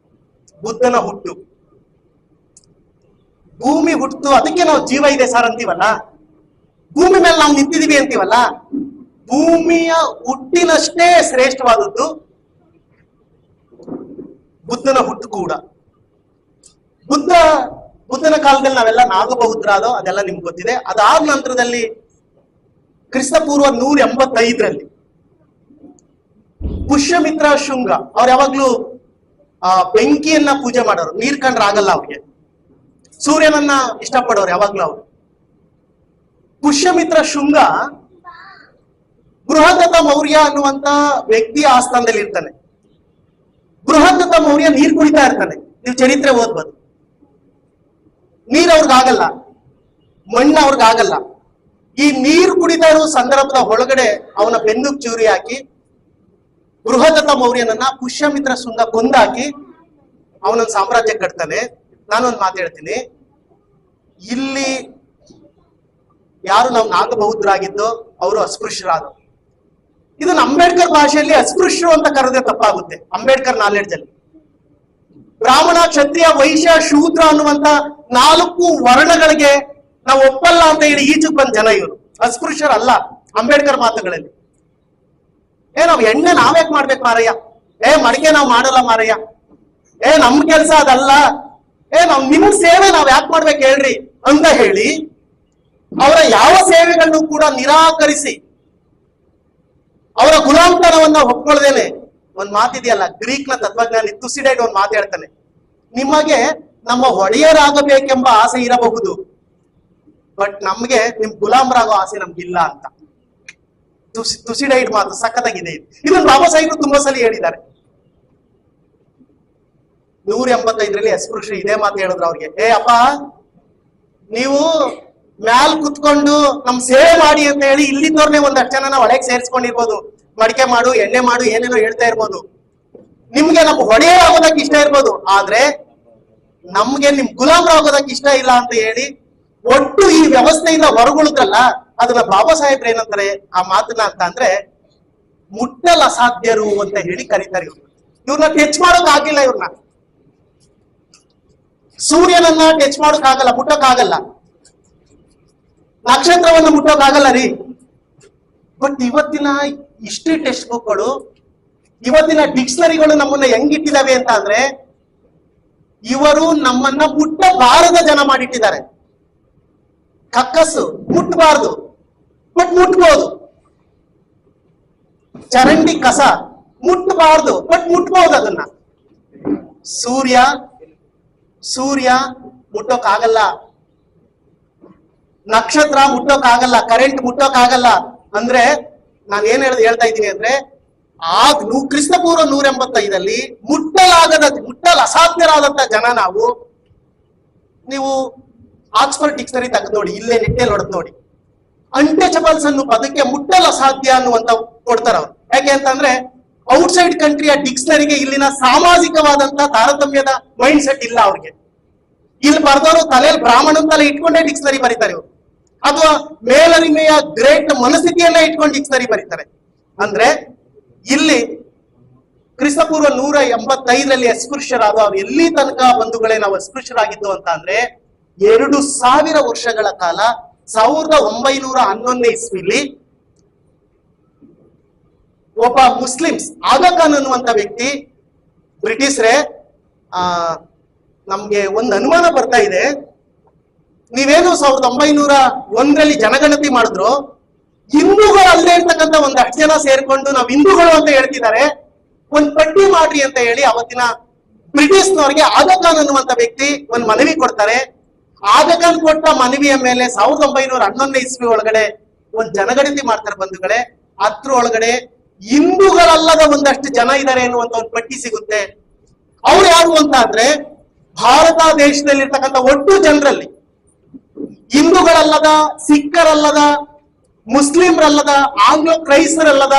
S1: ಬುದ್ಧನ ಹುಟ್ಟು. ಭೂಮಿ ಹುಟ್ಟು, ಅದಕ್ಕೆ ನಾವು ಜೀವ ಇದೆ ಸರ್ ಅಂತೀವಲ್ಲ, ಭೂಮಿ ಮೇಲೆ ನಾವು ನಿಂತಿದೀವಿ ಅಂತೀವಲ್ಲ, ಭೂಮಿಯ ಹುಟ್ಟಿನಷ್ಟೇ ಶ್ರೇಷ್ಠವಾದದ್ದು ಬುದ್ಧನ ಹುಟ್ಟು ಕೂಡ. ಬುದ್ಧನ ಕಾಲದಲ್ಲಿ ನಾವೆಲ್ಲ ನಾಗಬಹುದ್ರಾದೋ ಅದೆಲ್ಲ ನಿಮ್ಗೆ ಗೊತ್ತಿದೆ. ಅದಾದ ನಂತರದಲ್ಲಿ ಕ್ರಿಸ್ತಪೂರ್ವ 185ರಲ್ಲಿ ಪುಷ್ಯಮಿತ್ರ ಶುಂಗ ಅವ್ರು ಯಾವಾಗ್ಲೂ ಬೆಂಕಿಯನ್ನ ಪೂಜೆ ಮಾಡೋರು, ನೀರ್ ಕಂಡ್ರೆ ಆಗಲ್ಲ ಅವ್ರಿಗೆ, ಸೂರ್ಯನನ್ನ ಇಷ್ಟಪಡೋರು ಯಾವಾಗ್ಲೂ ಅವ್ರು. ಪುಷ್ಯಮಿತ್ರ ಶುಂಗ ಬೃಹದತ್ತ ಮೌರ್ಯ ಅನ್ನುವಂತ ವ್ಯಕ್ತಿಯ ಆಸ್ಥಾನದಲ್ಲಿ ಇರ್ತಾನೆ. ಬೃಹದತ್ತ ಮೌರ್ಯ ನೀರ್ ಕುಡಿತಾ ಇರ್ತಾನೆ, ನೀವು ಚರಿತ್ರೆ ಓದ್ಬೋದು. ನೀರ್ ಅವ್ರಿಗಾಗಲ್ಲ, ಮಣ್ಣು ಅವ್ರಿಗಾಗಲ್ಲ. ಈ ನೀರು ಕುಡಿತಾ ಇರುವ ಸಂದರ್ಭದ ಒಳಗಡೆ ಅವನ ಬೆನ್ನು ಚೂರಿ ಹಾಕಿ ಬೃಹದತ್ತ ಮೌರ್ಯನನ್ನ ಪುಷ್ಯಮಿತ್ರ ಶುಂಗ ಕೊಂದಾಕಿ ಅವನೊಂದು ಸಾಮ್ರಾಜ್ಯ ಕಟ್ತಾನೆ. ನಾನೊಂದು ಮಾತು ಹೇಳ್ತೀನಿ, ಇಲ್ಲಿ ಯಾರು ನಾವು ನಾಗಬಹುದ್ರಾಗಿದ್ದೋ ಅವರು ಅಸ್ಪೃಶ್ಯರಾದ. ಇದನ್ನ ಅಂಬೇಡ್ಕರ್ ಭಾಷೆಯಲ್ಲಿ ಅಸ್ಪೃಶ್ಯರು ಅಂತ ಕರೆದ್ರೆ ತಪ್ಪಾಗುತ್ತೆ. ಅಂಬೇಡ್ಕರ್ ನಾಲೆಡ್ಜ್ ಅಲ್ಲಿ ಬ್ರಾಹ್ಮಣ, ಕ್ಷತ್ರಿಯ, ವೈಶ್ಯ, ಶೂದ್ರ ಅನ್ನುವಂತ 4 ವರ್ಣಗಳಿಗೆ ನಾವು ಒಪ್ಪಲ್ಲ ಅಂತ ಹೇಳಿ ಈಚೆಗೆ ಬಂದ ಜನ ಇವರು, ಅಸ್ಪೃಶ್ಯರಲ್ಲ ಅಂಬೇಡ್ಕರ್ ಮಾತುಗಳಲ್ಲಿ. ನಾವ್ ಎಣ್ಣೆ ನಾವ್ಯಾಕ್ ಮಾಡ್ಬೇಕು ಮಾರಯ್ಯ, ಮಡಿಕೆ ನಾವ್ ಮಾಡಲ್ಲ ಮಾರಯ್ಯ, ನಮ್ ಕೆಲ್ಸ ಅದಲ್ಲ, ನಿಮ್ ಸೇವೆ ನಾವ್ ಯಾಕೆ ಮಾಡ್ಬೇಕು ಹೇಳ್ರಿ ಅಂತ ಹೇಳಿ ಅವರ ಯಾವ ಸೇವೆಗಳನ್ನು ಕೂಡ ನಿರಾಕರಿಸಿ ಅವರ ಗುಲಾಮತನವನ್ನ ಒಪ್ಕೊಳ್ದೇನೆ ಒಂದ್ ಮಾತಿದೆಯಲ್ಲ, ಗ್ರೀಕ್ ನ ತತ್ವಜ್ಞಾನಿ ತುಸಿಡೈಡ್ ಒಂದ್ ಮಾತು ಹೇಳ್ತಾನೆ, ನಿಮಗೆ ನಮ್ಮ ಒಡೆಯರಾಗಬೇಕೆಂಬ ಆಸೆ ಇರಬಹುದು, ಬಟ್ ನಮ್ಗೆ ನಿಮ್ ಗುಲಾಮರಾಗೋ ಆಸೆ ನಮ್ಗಿಲ್ಲ ಅಂತ. ತುಸಿಡೈಡ್ ಮಾತು ಸಖತ್ತಾಗಿದೆ. ಇದನ್ನ ಬಾಬಾ ಸಾಹೇಬ್ರು ತುಂಬಾ ಸಲ ಹೇಳಿದ್ದಾರೆ. 185ರಲ್ಲಿ ಅಸ್ಪೃಶ್ಯ ಇದೇ ಮಾತು ಹೇಳಿದ್ರು ಅವ್ರಿಗೆ, ಅಪ್ಪ ನೀವು ಮ್ಯಾಲ್ ಕುತ್ಕೊಂಡು ನಮ್ ಸೇವೆ ಮಾಡಿ ಅಂತ ಹೇಳಿ ಇಲ್ಲಿದ್ದವ್ರನ್ನೇ ಒಂದಷ್ಟು ಜನ ಒಳಗೆ ಸೇರಿಸ್ಕೊಂಡಿರ್ಬೋದು, ಮಡಿಕೆ ಮಾಡು, ಎಣ್ಣೆ ಮಾಡು, ಏನೇನೋ ಹೇಳ್ತಾ ಇರ್ಬೋದು, ನಿಮ್ಗೆ ನಮ್ ಹೊಡೆಯರಾಗೋದಕ್ಕೆ ಇಷ್ಟ ಇರ್ಬೋದು, ಆದ್ರೆ ನಮ್ಗೆ ನಿಮ್ ಗುಲಾಮರಾಗೋದಕ್ಕೆ ಇಷ್ಟ ಇಲ್ಲ ಅಂತ ಹೇಳಿ ಒಟ್ಟು ಈ ವ್ಯವಸ್ಥೆಯಿಂದ ಹೊರಗುಳಿದ್ರಲ್ಲ, ಅದನ್ನ ಬಾಬಾ ಸಾಹೇಬ್ರು ಏನಂತಾರೆ ಆ ಮಾತನ್ನ ಅಂತ ಅಂದ್ರೆ ಮುಟ್ಟಲ್ ಅಸಾಧ್ಯರು ಅಂತ ಹೇಳಿ ಕರೀತಾರೆ. ಇವ್ರನ್ನ ಟಚ್ ಮಾಡೋಕ್ ಆಗಿಲ್ಲ, ಇವ್ರನ್ನ ಸೂರ್ಯನನ್ನ ಟಚ್ ಮಾಡೋಕ್ ಆಗಲ್ಲ, ಮುಟ್ಟೋಕ್ ಆಗಲ್ಲ, ನಕ್ಷತ್ರವನ್ನ ಮುಟ್ಟೋಕ್ ಆಗಲ್ಲ ರೀ. ಬಟ್ ಇವತ್ತಿನ ಹಿಸ್ಟ್ರಿ ಟೆಕ್ಸ್ಟ್ ಬುಕ್ಗಳು, ಇವತ್ತಿನ ಡಿಕ್ಷನರಿಗಳು ನಮ್ಮನ್ನ ಹೆಂಗಿಟ್ಟಿದಾವೆ ಅಂತ ಅಂದ್ರೆ ಇವರು ನಮ್ಮನ್ನ ಮುಟ್ಟಬಾರದ ಜನ ಮಾಡಿಟ್ಟಿದ್ದಾರೆ. ಕಕ್ಕಸ್ಸು ಮುಟ್ಟಬಾರದು, ಬಟ್ ಮುಟ್ಬೋದು. ಚರಂಡಿ ಕಸ ಮುಟ್ಟಬಾರದು, ಬಟ್ ಮುಟ್ಬಹುದು ಅದನ್ನ. ಸೂರ್ಯ ಮುಟ್ಟೋಕಾಗಲ್ಲ, ನಕ್ಷತ್ರ ಮುಟ್ಟೋಕಾಗಲ್ಲ, ಕರೆಂಟ್ ಮುಟ್ಟೋಕಾಗಲ್ಲ. ಅಂದ್ರೆ ನಾನು ಏನ್ ಹೇಳ್ತಾ ಇದ್ದೀನಿ ಅಂದ್ರೆ ಕ್ರಿಸ್ತಪೂರ್ವ 185ರಲ್ಲಿ ಮುಟ್ಟಲ್ ಅಸಾಧ್ಯರಾದಂತ ಜನ ನಾವು. ನೀವು ಆಕ್ಸ್ಫರ್ಡ್ ಡಿಕ್ಷನರಿ ತೆಗೆದು ನೋಡಿ, ಇಲ್ಲೇ ನೆಟ್ಟೆಲ್ಲಿ ಹೊಡೆದ್ ನೋಡಿ, ಅನ್ಟಚಬಲ್ಸ್ ಅನ್ನು ಪದಕ್ಕೆ ಮುಟ್ಟಲ್ ಅಸಾಧ್ಯ ಅನ್ನುವಂತ ಕೊಡ್ತಾರ ಅವ್ರು. ಯಾಕೆ ಅಂತಂದ್ರೆ ಔಟ್ಸೈಡ್ ಕಂಟ್ರಿಯ ಡಿಕ್ಷನರಿಗೆ ಇಲ್ಲಿನ ಸಾಮಾಜಿಕವಾದಂತ ತಾರತಮ್ಯದ ಮೈಂಡ್ ಸೆಟ್ ಇಲ್ಲ ಅವ್ರಿಗೆ. ಇಲ್ಲಿ ಬರ್ದವರು ತಲೆಯಲ್ಲಿ ಬ್ರಾಹ್ಮಣನ ತಲೆ ಇಟ್ಕೊಂಡೇ ಡಿಕ್ಷನರಿ ಬರೀತಾರೆ ಇವರು, ಅಥವಾ ಮೇಲರಿಮೆಯ ಗ್ರೇಟ್ ಮನಸ್ಥಿತಿಯನ್ನ ಇಟ್ಕೊಂಡು ಡಿಕ್ಷನರಿ ಬರೀತಾರೆ. ಅಂದ್ರೆ ಇಲ್ಲಿ ಕ್ರಿಸ್ತಪೂರ್ವ 185ರಲ್ಲಿ ಅಸ್ಪೃಶ್ಯರಾದ ಅವ್ರು ಎಲ್ಲಿ ತನಕ ಬಂಧುಗಳೇ ನಾವು ಅಸ್ಪೃಶ್ಯರಾಗಿದ್ದು ಅಂತ ಅಂದ್ರೆ 2000 ವರ್ಷಗಳ ಕಾಲ 1911ನೇ ಇಸ್ವಿಲಿ ಒಬ್ಬ ಮುಸ್ಲಿಮ್ಸ್ ಆಗಾ ಖಾನ್ ಅನ್ನುವಂತ ವ್ಯಕ್ತಿ, ಬ್ರಿಟಿಷರೇ ನಮ್ಗೆ ಒಂದು ಅನುಮಾನ ಬರ್ತಾ ಇದೆ, ನೀವೇನು 1901ರಲ್ಲಿ ಜನಗಣತಿ ಮಾಡಿದ್ರು, ಹಿಂದೂಗಳು ಅಲ್ಲೇ ಇರ್ತಕ್ಕಂಥ ಒಂದಷ್ಟು ಜನ ಸೇರ್ಕೊಂಡು ನಾವು ಹಿಂದೂಗಳು ಅಂತ ಹೇಳ್ತಿದ್ದಾರೆ, ಒಂದ್ ಪಟ್ಟಿ ಮಾಡ್ರಿ ಅಂತ ಹೇಳಿ ಅವತ್ತಿನ ಬ್ರಿಟಿಷ್ನವರಿಗೆ ಆಗಾ ಖಾನ್ ಅನ್ನುವಂತ ವ್ಯಕ್ತಿ ಒಂದ್ ಮನವಿ ಕೊಡ್ತಾರೆ. ಆಗಾ ಖಾನ್ ಕೊಟ್ಟ ಮನವಿಯ ಮೇಲೆ 1911ನೇ ಇಸ್ವಿ ಒಳಗಡೆ ಒಂದ್ ಜನಗಣತಿ ಮಾಡ್ತಾರೆ ಬಂಧುಗಳೇ. ಅದ್ರ ಒಳಗಡೆ ಹಿಂದೂಗಳಲ್ಲದ ಒಂದಷ್ಟು ಜನ ಇದ್ದಾರೆ ಎನ್ನುವಂತ ಒಂದು ಪಟ್ಟಿ ಸಿಗುತ್ತೆ. ಅವ್ರು ಯಾರು ಅಂತ ಅಂದ್ರೆ ಭಾರತ ದೇಶದಲ್ಲಿ ಇರ್ತಕ್ಕಂಥ ಒಟ್ಟು ಜನರಲ್ಲಿ ಹಿಂದೂಗಳಲ್ಲದ, ಸಿಖ್ಖರಲ್ಲದ, ಮುಸ್ಲಿಮರಲ್ಲದ, ಆಂಗ್ಲೋ ಕ್ರೈಸ್ತರಲ್ಲದ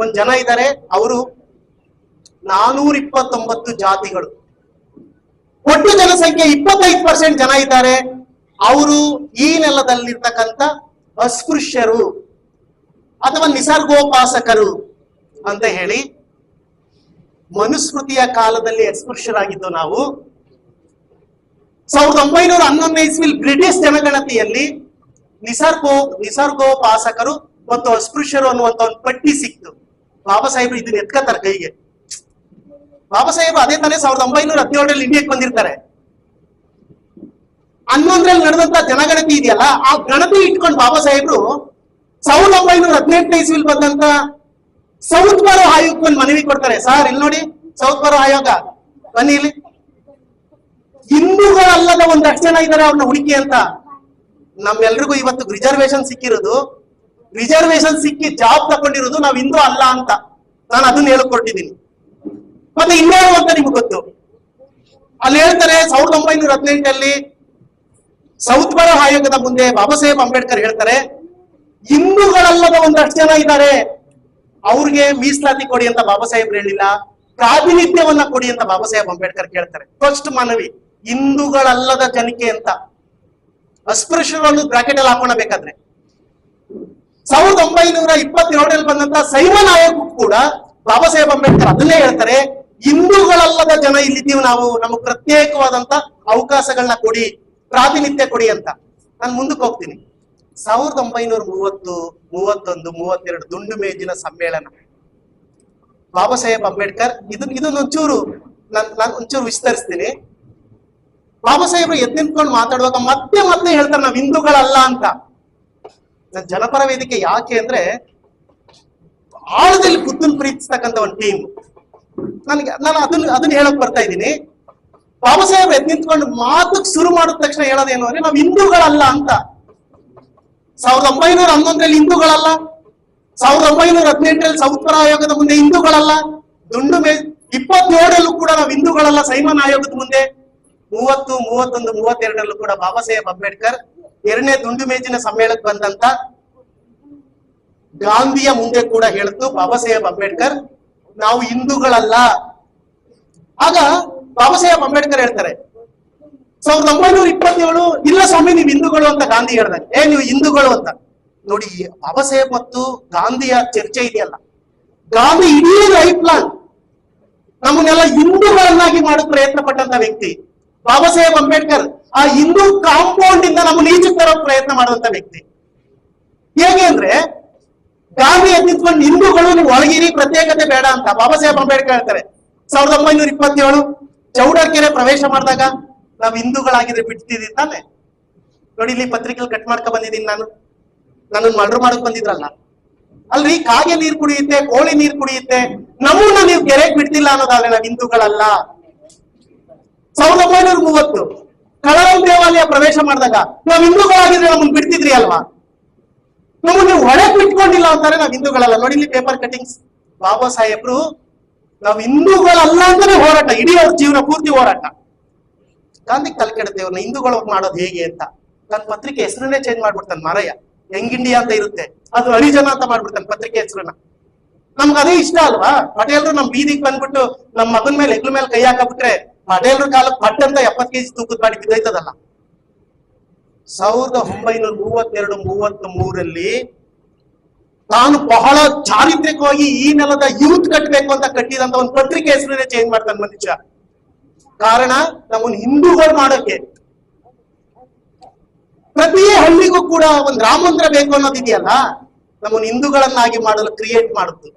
S1: ಒಂದ್ ಜನ ಇದ್ದಾರೆ. ಅವರು 429 ಜಾತಿಗಳು, ಒಟ್ಟು ಜನಸಂಖ್ಯೆ 25% ಜನ ಇದ್ದಾರೆ. ಅವರು ಈ ನೆಲದಲ್ಲಿರ್ತಕ್ಕಂಥ ಅಸ್ಪೃಶ್ಯರು ಅಥವಾ ನಿಸರ್ಗೋಪಾಸಕರು ಅಂತ ಹೇಳಿ ಮನುಸ್ಮೃತಿಯ ಕಾಲದಲ್ಲಿ ಅಸ್ಪೃಶ್ಯರಾಗಿದ್ದು ನಾವು 1911ನೇ ಇಸ್ವಿಲ್ ಬ್ರಿಟಿಷ್ ಜನಗಣತಿಯಲ್ಲಿ ನಿಸರ್ಗೋಪಾಸಕರು ಮತ್ತು ಅಸ್ಪೃಶ್ಯರು ಅನ್ನುವಂತ ಒಂದು ಪಟ್ಟಿ ಸಿಕ್ತು. ಬಾಬಾ ಸಾಹೇಬ್ರು ಇದನ್ನ ಎತ್ಕತ್ತಾರ ಕೈಗೆ. ಬಾಬಾ ಸಾಹೇಬ್ ಅದೇ ತಾನೇ 1917 ಇಂಡಿಯಾಕ್ಕೆ ಬಂದಿರ್ತಾರೆ. 11ರಲ್ಲಿ ನಡೆದಂತ ಜನಗಣತಿ ಇದೆಯಲ್ಲ, ಆ ಗಣತಿ ಇಟ್ಕೊಂಡು ಬಾಬಾ ಸಾಹೇಬ್ರು 1918 ಇಸ್ವಿಲ್ ಬಂದಂತ ಸೌತ್ ಬರೋ ಆಯೋಗಕ್ಕೆ ಒಂದು ಮನವಿ ಕೊಡ್ತಾರೆ. ಸರ್ ಇಲ್ಲಿ ನೋಡಿ, ಸೌತ್ ಬರೋ ಆಯೋಗ ಬನ್ನಿ ಇಲ್ಲಿ, ಹಿಂದೂಗಳಲ್ಲದ ಒಂದಷ್ಟು ಜನ ಇದ್ದಾರೆ ಅವ್ರನ್ನ ಹುಡುಕಿ ಅಂತ. ನಮ್ಮೆಲ್ರಿಗೂ ಇವತ್ತು ರಿಸರ್ವೇಶನ್ ಸಿಕ್ಕಿರೋದು, ರಿಸರ್ವೇಶನ್ ಸಿಕ್ಕಿ ಜಾಬ್ ತಗೊಂಡಿರೋದು ನಾವು ಹಿಂದೂ ಅಲ್ಲ ಅಂತ ನಾನು ಅದನ್ನ ಹೇಳ್ಕೊಟ್ಟಿದ್ದೀನಿ. ಮತ್ತೆ ಇನ್ನೇನು ಅಂತ ನಿಮ್ಗೆ ಗೊತ್ತು, ಅಲ್ಲಿ ಹೇಳ್ತಾರೆ 1918 ಸೌತ್ ಬರೋ ಆಯೋಗದ ಮುಂದೆ ಬಾಬಾ ಸಾಹೇಬ್ ಅಂಬೇಡ್ಕರ್ ಹೇಳ್ತಾರೆ, ಹಿಂದೂಗಳಲ್ಲದ ಒಂದಷ್ಟು ಜನ ಇದ್ದಾರೆ, ಅವ್ರಿಗೆ ಮೀಸಲಾತಿ ಕೊಡಿ ಅಂತ ಬಾಬಾ ಸಾಹೇಬ್ ಹೇಳಿಲ್ಲ, ಪ್ರಾತಿನಿಧ್ಯವನ್ನ ಕೊಡಿ ಅಂತ ಬಾಬಾ ಸಾಹೇಬ್ ಅಂಬೇಡ್ಕರ್ ಕೇಳ್ತಾರೆ. ಫಸ್ಟ್ ಮನವಿ ಹಿಂದೂಗಳಲ್ಲದ ಜನಕ್ಕೆ ಅಂತ, ಅಸ್ಪೃಶ್ಯರನ್ನು ಬ್ರಾಕೆಟ್ ಅಲ್ಲಿ ಹಾಕೋಣ ಬೇಕಾದ್ರೆ. 1927 ಬಂದಂತ ಸೈಮನ್ ಆಯೋಗ ಕೂಡ ಬಾಬಾ ಸಾಹೇಬ್ ಅಂಬೇಡ್ಕರ್ ಅದನ್ನೇ ಹೇಳ್ತಾರೆ, ಹಿಂದೂಗಳಲ್ಲದ ಜನ ಇಲ್ಲಿದ್ದೀವಿ ನಾವು, ನಮಗೆ ಪ್ರತ್ಯೇಕವಾದಂತ ಅವಕಾಶಗಳನ್ನ ಕೊಡಿ, ಪ್ರಾತಿನಿಧ್ಯ ಕೊಡಿ ಅಂತ. ನಾನು ಮುಂದಕ್ಕೆ ಹೋಗ್ತೀನಿ. 1930, 31, 32 ದುಂಡು ಮೇಜಿನ ಸಮ್ಮೇಳನ. ಬಾಬಾ ಸಾಹೇಬ್ ಅಂಬೇಡ್ಕರ್ ಇದನ್ನೊಂಚೂರು ನಾನು ಒಂಚೂರು ವಿಸ್ತರಿಸ್ತೀನಿ. ಬಾಬಾ ಸಾಹೇಬ್ರು ಎದ್ದು ನಿಂತ್ಕೊಂಡು ಮಾತಾಡುವಾಗ ಮತ್ತೆ ಮತ್ತೆ ಹೇಳ್ತಾರೆ ನಾವು ಹಿಂದೂಗಳಲ್ಲ ಅಂತ. ಜನಪರ ವೇದಿಕೆ ಯಾಕೆ ಅಂದ್ರೆ ಆಳದಲ್ಲಿ ಬುದ್ಧನ್ ಪ್ರೀತಿಸ್ತಕ್ಕಂಥ ಒಂದು ಟೀಮ್. ನಾನು ಅದನ್ನ ಹೇಳಕ್ ಬರ್ತಾ ಇದ್ದೀನಿ. ಬಾಬಾ ಸಾಹೇಬ್ ಎದ್ದು ನಿಂತ್ಕೊಂಡು ಮಾತಕ್ಕೆ ಶುರು ಮಾಡಿದ ತಕ್ಷಣ ಹೇಳೋದೇನು ಅಂದ್ರೆ ನಾವು ಹಿಂದೂಗಳಲ್ಲ ಅಂತ. 1911 ಹಿಂದೂಗಳಲ್ಲ, 1918 ಸೌತ್ ಬರೋ ಆಯೋಗದ ಮುಂದೆ ಹಿಂದೂಗಳಲ್ಲ, ದುಂಡು ಮೇಜ್ 27 ಕೂಡ ನಾವು ಹಿಂದೂಗಳಲ್ಲ ಸೈಮನ್ ಆಯೋಗದ ಮುಂದೆ, 30, 31, 32 ಕೂಡ ಬಾಬಾ ಸಾಹೇಬ್ ಅಂಬೇಡ್ಕರ್ 2ನೇ ದುಂಡು ಮೇಜಿನ ಸಮ್ಮೇಳನಕ್ಕೆ ಬಂದಂತ ಗಾಂಧಿಯ ಮುಂದೆ ಕೂಡ ಹೇಳಿತು ಬಾಬಾ ಸಾಹೇಬ್ ಅಂಬೇಡ್ಕರ್ ನಾವು ಹಿಂದೂಗಳಲ್ಲ. ಆಗ ಬಾಬಾ ಸಾಹೇಬ್ ಅಂಬೇಡ್ಕರ್ ಹೇಳ್ತಾರೆ 1927 ಇಲ್ಲ ಸ್ವಾಮಿ ನೀವು ಹಿಂದೂಗಳು ಅಂತ ಗಾಂಧಿ ಹೇಳ್ದಾಗ, ನೀವು ಹಿಂದೂಗಳು ಅಂತ. ನೋಡಿ, ಬಾಬಾ ಸಾಹೇಬ್ ಮತ್ತು ಗಾಂಧಿಯ ಚರ್ಚೆ ಇದೆಯಲ್ಲ, ಗಾಂಧಿ ಇಡೀ ಲೈಫ್ ಪ್ಲಾನ್ ನಮ್ಮನ್ನೆಲ್ಲ ಹಿಂದೂಗಳನ್ನಾಗಿ ಮಾಡಕ್ ಪ್ರಯತ್ನ ಪಟ್ಟಂತ ವ್ಯಕ್ತಿ. ಬಾಬಾ ಸಾಹೇಬ್ ಅಂಬೇಡ್ಕರ್ ಆ ಹಿಂದೂ ಕಾಂಪೌಂಡ್ ಇಂದ ನಮ್ಮನ್ನ ಈಚೆಗೆ ತರೋ ಪ್ರಯತ್ನ ಮಾಡುವಂತ ವ್ಯಕ್ತಿ. ಹೇಗೆ ಅಂದ್ರೆ ಗಾಂಧಿ ಎದ್ದಿತ್ಕೊಂಡು ಹಿಂದೂಗಳು ನೀವು ಒಳಗಿರಿ, ಪ್ರತ್ಯೇಕತೆ ಬೇಡ ಅಂತ ಬಾಬಾ ಸಾಹೇಬ್ ಅಂಬೇಡ್ಕರ್ ಹೇಳ್ತಾರೆ. 1927 ಚೌಡಕೆರೆ ಪ್ರವೇಶ ಮಾಡಿದಾಗ ನಾವು ಹಿಂದೂಗಳಾಗಿದ್ರೆ ಬಿಡ್ತಿದ್ದೀವಿ ತಾನೆ. ನೋಡಿ, ಇಲ್ಲಿ ಪತ್ರಿಕೆಯಲ್ಲಿ ಕಟ್ ಮಾಡ್ಕೊ ಬಂದಿದ್ದೀನಿ ನಾನು, ನನ್ನನ್ನು ಮರ್ಡರ್ ಮಾಡಕ್ ಬಂದಿದ್ರಲ್ಲ, ಅಲ್ರಿ ಕಾಗೆ ನೀರು ಕುಡಿಯುತ್ತೆ, ಕೋಳಿ ನೀರು ಕುಡಿಯುತ್ತೆ, ನಮ್ಮನ್ನ ನೀವು ಕೆರೆಗೆ ಬಿಡ್ತಿಲ್ಲ ಅನ್ನೋದಾದ್ರೆ ನಾವು ಹಿಂದೂಗಳಲ್ಲ. 1930 ಕಳವಂ ದೇವಾಲಯ ಪ್ರವೇಶ ಮಾಡಿದಾಗ ನಾವು ಹಿಂದೂಗಳಾಗಿದ್ರೆ ನಮ್ಮನ್ನು ಬಿಡ್ತಿದ್ರಿ ಅಲ್ವಾ, ನಮ್ಮನ್ನು ನೀವು ಒಳಗೆ ಬಿಟ್ಕೊಂಡಿಲ್ಲ ಅಂತಾರೆ ನಾವು ಹಿಂದೂಗಳಲ್ಲ. ನೋಡಿ ಇಲ್ಲಿ ಪೇಪರ್ ಕಟಿಂಗ್ಸ್. ಬಾಬಾ ಸಾಹೇಬ್ರು ನಾವು ಹಿಂದೂಗಳಲ್ಲ ಅಂತಾನೆ ಹೋರಾಟ, ಇಡೀ ಅವ್ರ ಜೀವನ ಪೂರ್ತಿ ಹೋರಾಟ. ಗಾಂಧಿ ತಲೆ ಕೆಡುತ್ತೆ ಅವ್ರನ್ನ ಹಿಂದೂಗಳು ಮಾಡೋದು ಹೇಗೆ ಅಂತ. ನನ್ನ ಪತ್ರಿಕೆ ಹೆಸರನ್ನೇ ಚೇಂಜ್ ಮಾಡ್ಬಿಡ್ತಾನೆ ಮಾರಯ್ಯ. ಯಂಗ್ ಇಂಡಿಯಾ ಅಂತ ಇರುತ್ತೆ, ಅದು ಹರಿಜನ ಅಂತ ಮಾಡ್ಬಿಡ್ತಾನೆ ಪತ್ರಿಕೆ ಹೆಸರನ್ನ. ನಮ್ಗೆ ಅದೇ ಇಷ್ಟ ಅಲ್ವಾ. ಪಟೇಲ್ರು ನಮ್ ಬೀದಿಗೆ ಬಂದ್ಬಿಟ್ಟು ನಮ್ಮ ಮಗನ ಮೇಲೆ ಹೆಗ್ಲ ಮೇಲೆ ಕೈ ಹಾಕಬಿಟ್ರೆ ಪಟೇಲ್ರ ಕಾಲಕ್ಕೆ ಪಟ್ ಅಂತ 70 kg ತೂಕದ ಮಾಡಿ ಬಿದ್ದೈತದಲ್ಲ. 1932-33 ತಾನು ಬಹಳ ಚಾರಿತ್ರಿಕವಾಗಿ ಈ ನೆಲದ ಯೂತ್ ಕಟ್ಟಬೇಕು ಅಂತ ಕಟ್ಟಿದಂತ ಒಂದು ಪತ್ರಿಕೆ ಹೆಸರನ್ನೇ ಚೇಂಜ್ ಮಾಡ್ತಾನೆ ಮನುಷ್ಯ. ಕಾರಣ ನಮ್ಮನ್ನು ಹಿಂದೂಗಳು ಮಾಡೋಕೆ. ಪ್ರತಿ ಹಳ್ಳಿಗೂ ಕೂಡ ಒಂದು ರಾಮ ಮಂದಿರ ಬೇಕು ಅನ್ನೋದಿದೆಯಲ್ಲ, ನಮ್ಮನ್ನು ಹಿಂದೂಗಳನ್ನಾಗಿ ಮಾಡಲು ಕ್ರಿಯೇಟ್ ಮಾಡುತ್ತೆ.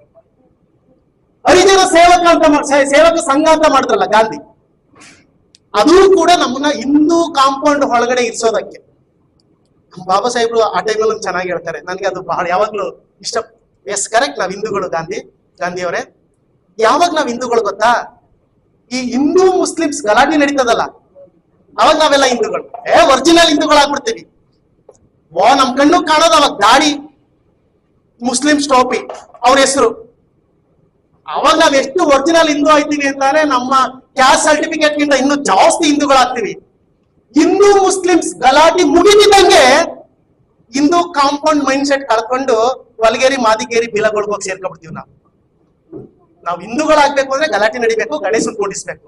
S1: ಹರಿಜನ ಸೇವಕ ಅಂತ ಸೇವಕ ಸಂಘ ಅಂತ ಮಾಡಿದ್ರಲ್ಲ ಗಾಂಧಿ, ಅದು ಕೂಡ ನಮ್ಮನ್ನ ಹಿಂದೂ ಕಾಂಪೌಂಡ್ ಒಳಗಡೆ ಇರಿಸೋದಕ್ಕೆ. ಬಾಬಾ ಸಾಹೇಬ್ರು ಆ ಟೈಮಲ್ಲಿ ಚೆನ್ನಾಗಿ ಹೇಳ್ತಾರೆ, ನನಗೆ ಅದು ಬಹಳ ಯಾವಾಗ್ಲೂ ಇಷ್ಟ. ಎಸ್ ಕರೆಕ್ಟ್, ನಾವ್ ಹಿಂದೂಗಳು. ಗಾಂಧಿಯವರೇ, ಯಾವಾಗ ನಾವ್ ಹಿಂದೂಗಳು ಗೊತ್ತಾ, ಈ ಹಿಂದೂ ಮುಸ್ಲಿಮ್ಸ್ ಗಲಾಟೆ ನಡೀತದಲ್ಲ, ಅವಾಗ ನಾವೆಲ್ಲ ಹಿಂದೂಗಳು, ಒರಿಜಿನಲ್ ಹಿಂದೂಗಳಾಗ್ಬಿಡ್ತೀವಿ. ನಮ್ ಕಣ್ಣು ಕಾಣೋದು ಅವಾಗ ದಾಡಿ, ಮುಸ್ಲಿಮ್ಸ್ ಟೋಪಿ ಅವ್ರ ಹೆಸರು. ಅವಾಗ ನಾವ್ ಎಷ್ಟು ಒರಿಜಿನಲ್ ಹಿಂದೂ ಆಯ್ತೀವಿ ಅಂತಾರೆ, ನಮ್ಮ ಕ್ಯಾಸ್ಟ್ ಸರ್ಟಿಫಿಕೇಟ್ ಗಿಂತ ಇನ್ನೂ ಜಾಸ್ತಿ ಹಿಂದೂಗಳಾಗ್ತೀವಿ. ಹಿಂದೂ ಮುಸ್ಲಿಮ್ಸ್ ಗಲಾಟೆ ಮುಗಿದಿದ್ದಂಗೆ ಹಿಂದೂ ಕಾಂಪೌಂಡ್ ಮೈಂಡ್ ಸೆಟ್ ಕಳ್ಕೊಂಡು ವಲ್ಗೇರಿ, ಮಾದಿಗೇರಿ, ಬಿಲಗೊಳ್ಗೋಗಿ ಸೇರ್ಕೊಂಡ್ಬಿಡ್ತೀವಿ. ನಾವು ಹಿಂದೂಗಳಾಗ್ಬೇಕು ಅಂದ್ರೆ ಗಲಾಟೆ ನಡಿಬೇಕು, ಗಣೇಶನ್ ಕೂಡಿಸ್ಬೇಕು.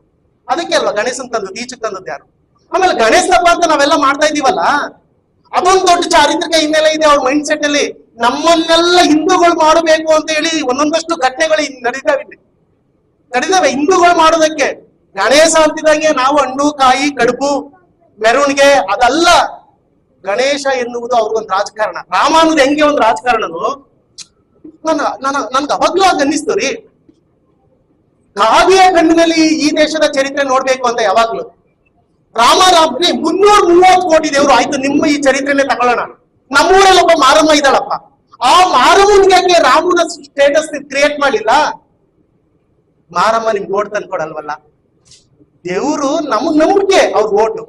S1: ಅದಕ್ಕೆ ಅಲ್ವಾ ಗಣೇಶನ್ ತಂದದ್ದು, ಈಚೆಗೆ ತಂದದ್ದು ಯಾರು? ಆಮೇಲೆ ಗಣೇಶ ಹಬ್ಬ ಅಂತ ನಾವೆಲ್ಲ ಮಾಡ್ತಾ ಇದೀವಲ್ಲ, ಅದೊಂದು ದೊಡ್ಡ ಚಾರಿತ್ರಿಕ ಹಿನ್ನೆಲೆ ಇದೆ ಅವ್ರ ಮೈಂಡ್ ಸೆಟ್ ಅಲ್ಲಿ. ನಮ್ಮನ್ನೆಲ್ಲ ಹಿಂದೂಗಳು ಮಾಡಬೇಕು ಅಂತ ಹೇಳಿ ಒಂದೊಂದಷ್ಟು ಘಟನೆಗಳು ನಡೀತಾವೆ ಹಿಂದೂಗಳು ಮಾಡೋದಕ್ಕೆ. ಗಣೇಶ ಅಂತಿದಂಗೆ ನಾವು ಹಣ್ಣು, ಕಾಯಿ, ಕಡುಬು, ಮೆರವಣಿಗೆ ಅದಲ್ಲ. ಗಣೇಶ ಎನ್ನುವುದು ಅವ್ರಿಗೊಂದು ರಾಜಕಾರಣ. ರಾಮ ಅನ್ನೋದು ಹೆಂಗೆ ಒಂದು ರಾಜಕಾರಣನು ನನ್ಗೆ ಅವಾಗ್ಲೂ ಆಗ ಅನ್ನಿಸ್ತು ರೀ. ಕಾಗೆಯ ಕಣ್ಣಿನಲ್ಲಿ ಈ ದೇಶದ ಚರಿತ್ರೆ ನೋಡ್ಬೇಕು ಅಂತ ಯಾವಾಗ್ಲೂ ರಾಮರಾಮ್ರಿ 330 ಕೋಟಿ ದೇವರು ಆಯ್ತು, ನಿಮ್ಮ ಈ ಚರಿತ್ರೆನೇ ತಗೊಳ್ಳೋಣ. ನಮ್ಮೂರಲ್ಲಿ ಒಬ್ಬ ಮಾರಮ್ಮ ಇದ್ದಾಳಪ್ಪ, ಆ ಮಾರಮ್ಮನಿಗೆ ರಾಮನ ಸ್ಟೇಟಸ್ ಕ್ರಿಯೇಟ್ ಮಾಡಿಲ್ಲ. ಮಾರಮ್ಮ ನಿಮ್ಗೆ ಓಟ್ ತಂದ್ಕೊಡಲ್ವಲ್ಲ, ದೇವರು ನಮಗ್ ನಂಬಿಕೆ, ಅವ್ರ ಓಟು.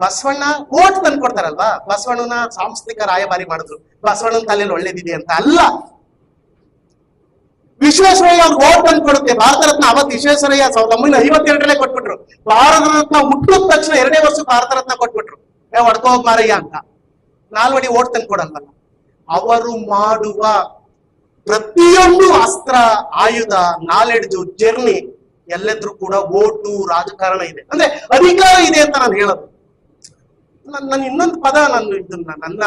S1: ಬಸವಣ್ಣ ಓಟ್ ತಂದ್ಕೊಡ್ತಾರಲ್ವಾ, ಬಸವಣ್ಣನ ಸಾಂಸ್ಕೃತಿಕ ರಾಯಭಾರಿ ಮಾಡಿದ್ರು, ಬಸವಣ್ಣನ ತಲೆಯಲ್ಲಿ ಒಳ್ಳೇದಿದೆ ಅಂತ ಅಲ್ಲ. ವಿಶ್ವೇಶ್ವರಯ್ಯ ಅವ್ರಿಗೆ ಓಟ್ ತಂದ್ಕೊಡುತ್ತೆ. ಭಾರತ ರತ್ನ ಅವತ್ತು ವಿಶ್ವೇಶ್ವರಯ್ಯ 1952 ಕೊಟ್ಬಿಟ್ರು. ಭಾರತ ರತ್ನ ಹುಟ್ಟಿದ ತಕ್ಷಣ 2ನೇ ವರ್ಷ ಭಾರತ ರತ್ನ ಕೊಟ್ಬಿಟ್ರು. ಹೊಡ್ಕೋ ಹೋಗ್ ಮಾರಯ್ಯ ಅಂತ. ನಾಲ್ವಡಿ ಓಟ್ ತಂದ್ಕೊಡಲ್ವಲ್ಲ. ಅವರು ಮಾಡುವ ಪ್ರತಿಯೊಂದು ಅಸ್ತ್ರ, ಆಯುಧ, ನಾಲೆಡ್ಜು, ಜರ್ನಿ ಎಲ್ಲೆದ್ರು ಕೂಡ ಓಟು, ರಾಜಕಾರಣ ಇದೆ, ಅಂದ್ರೆ ಅಧಿಕಾರ ಇದೆ ಅಂತ ನಾನು ಹೇಳೋದು. ನನ್ನ ಇನ್ನೊಂದು ಪದ, ನನ್ನ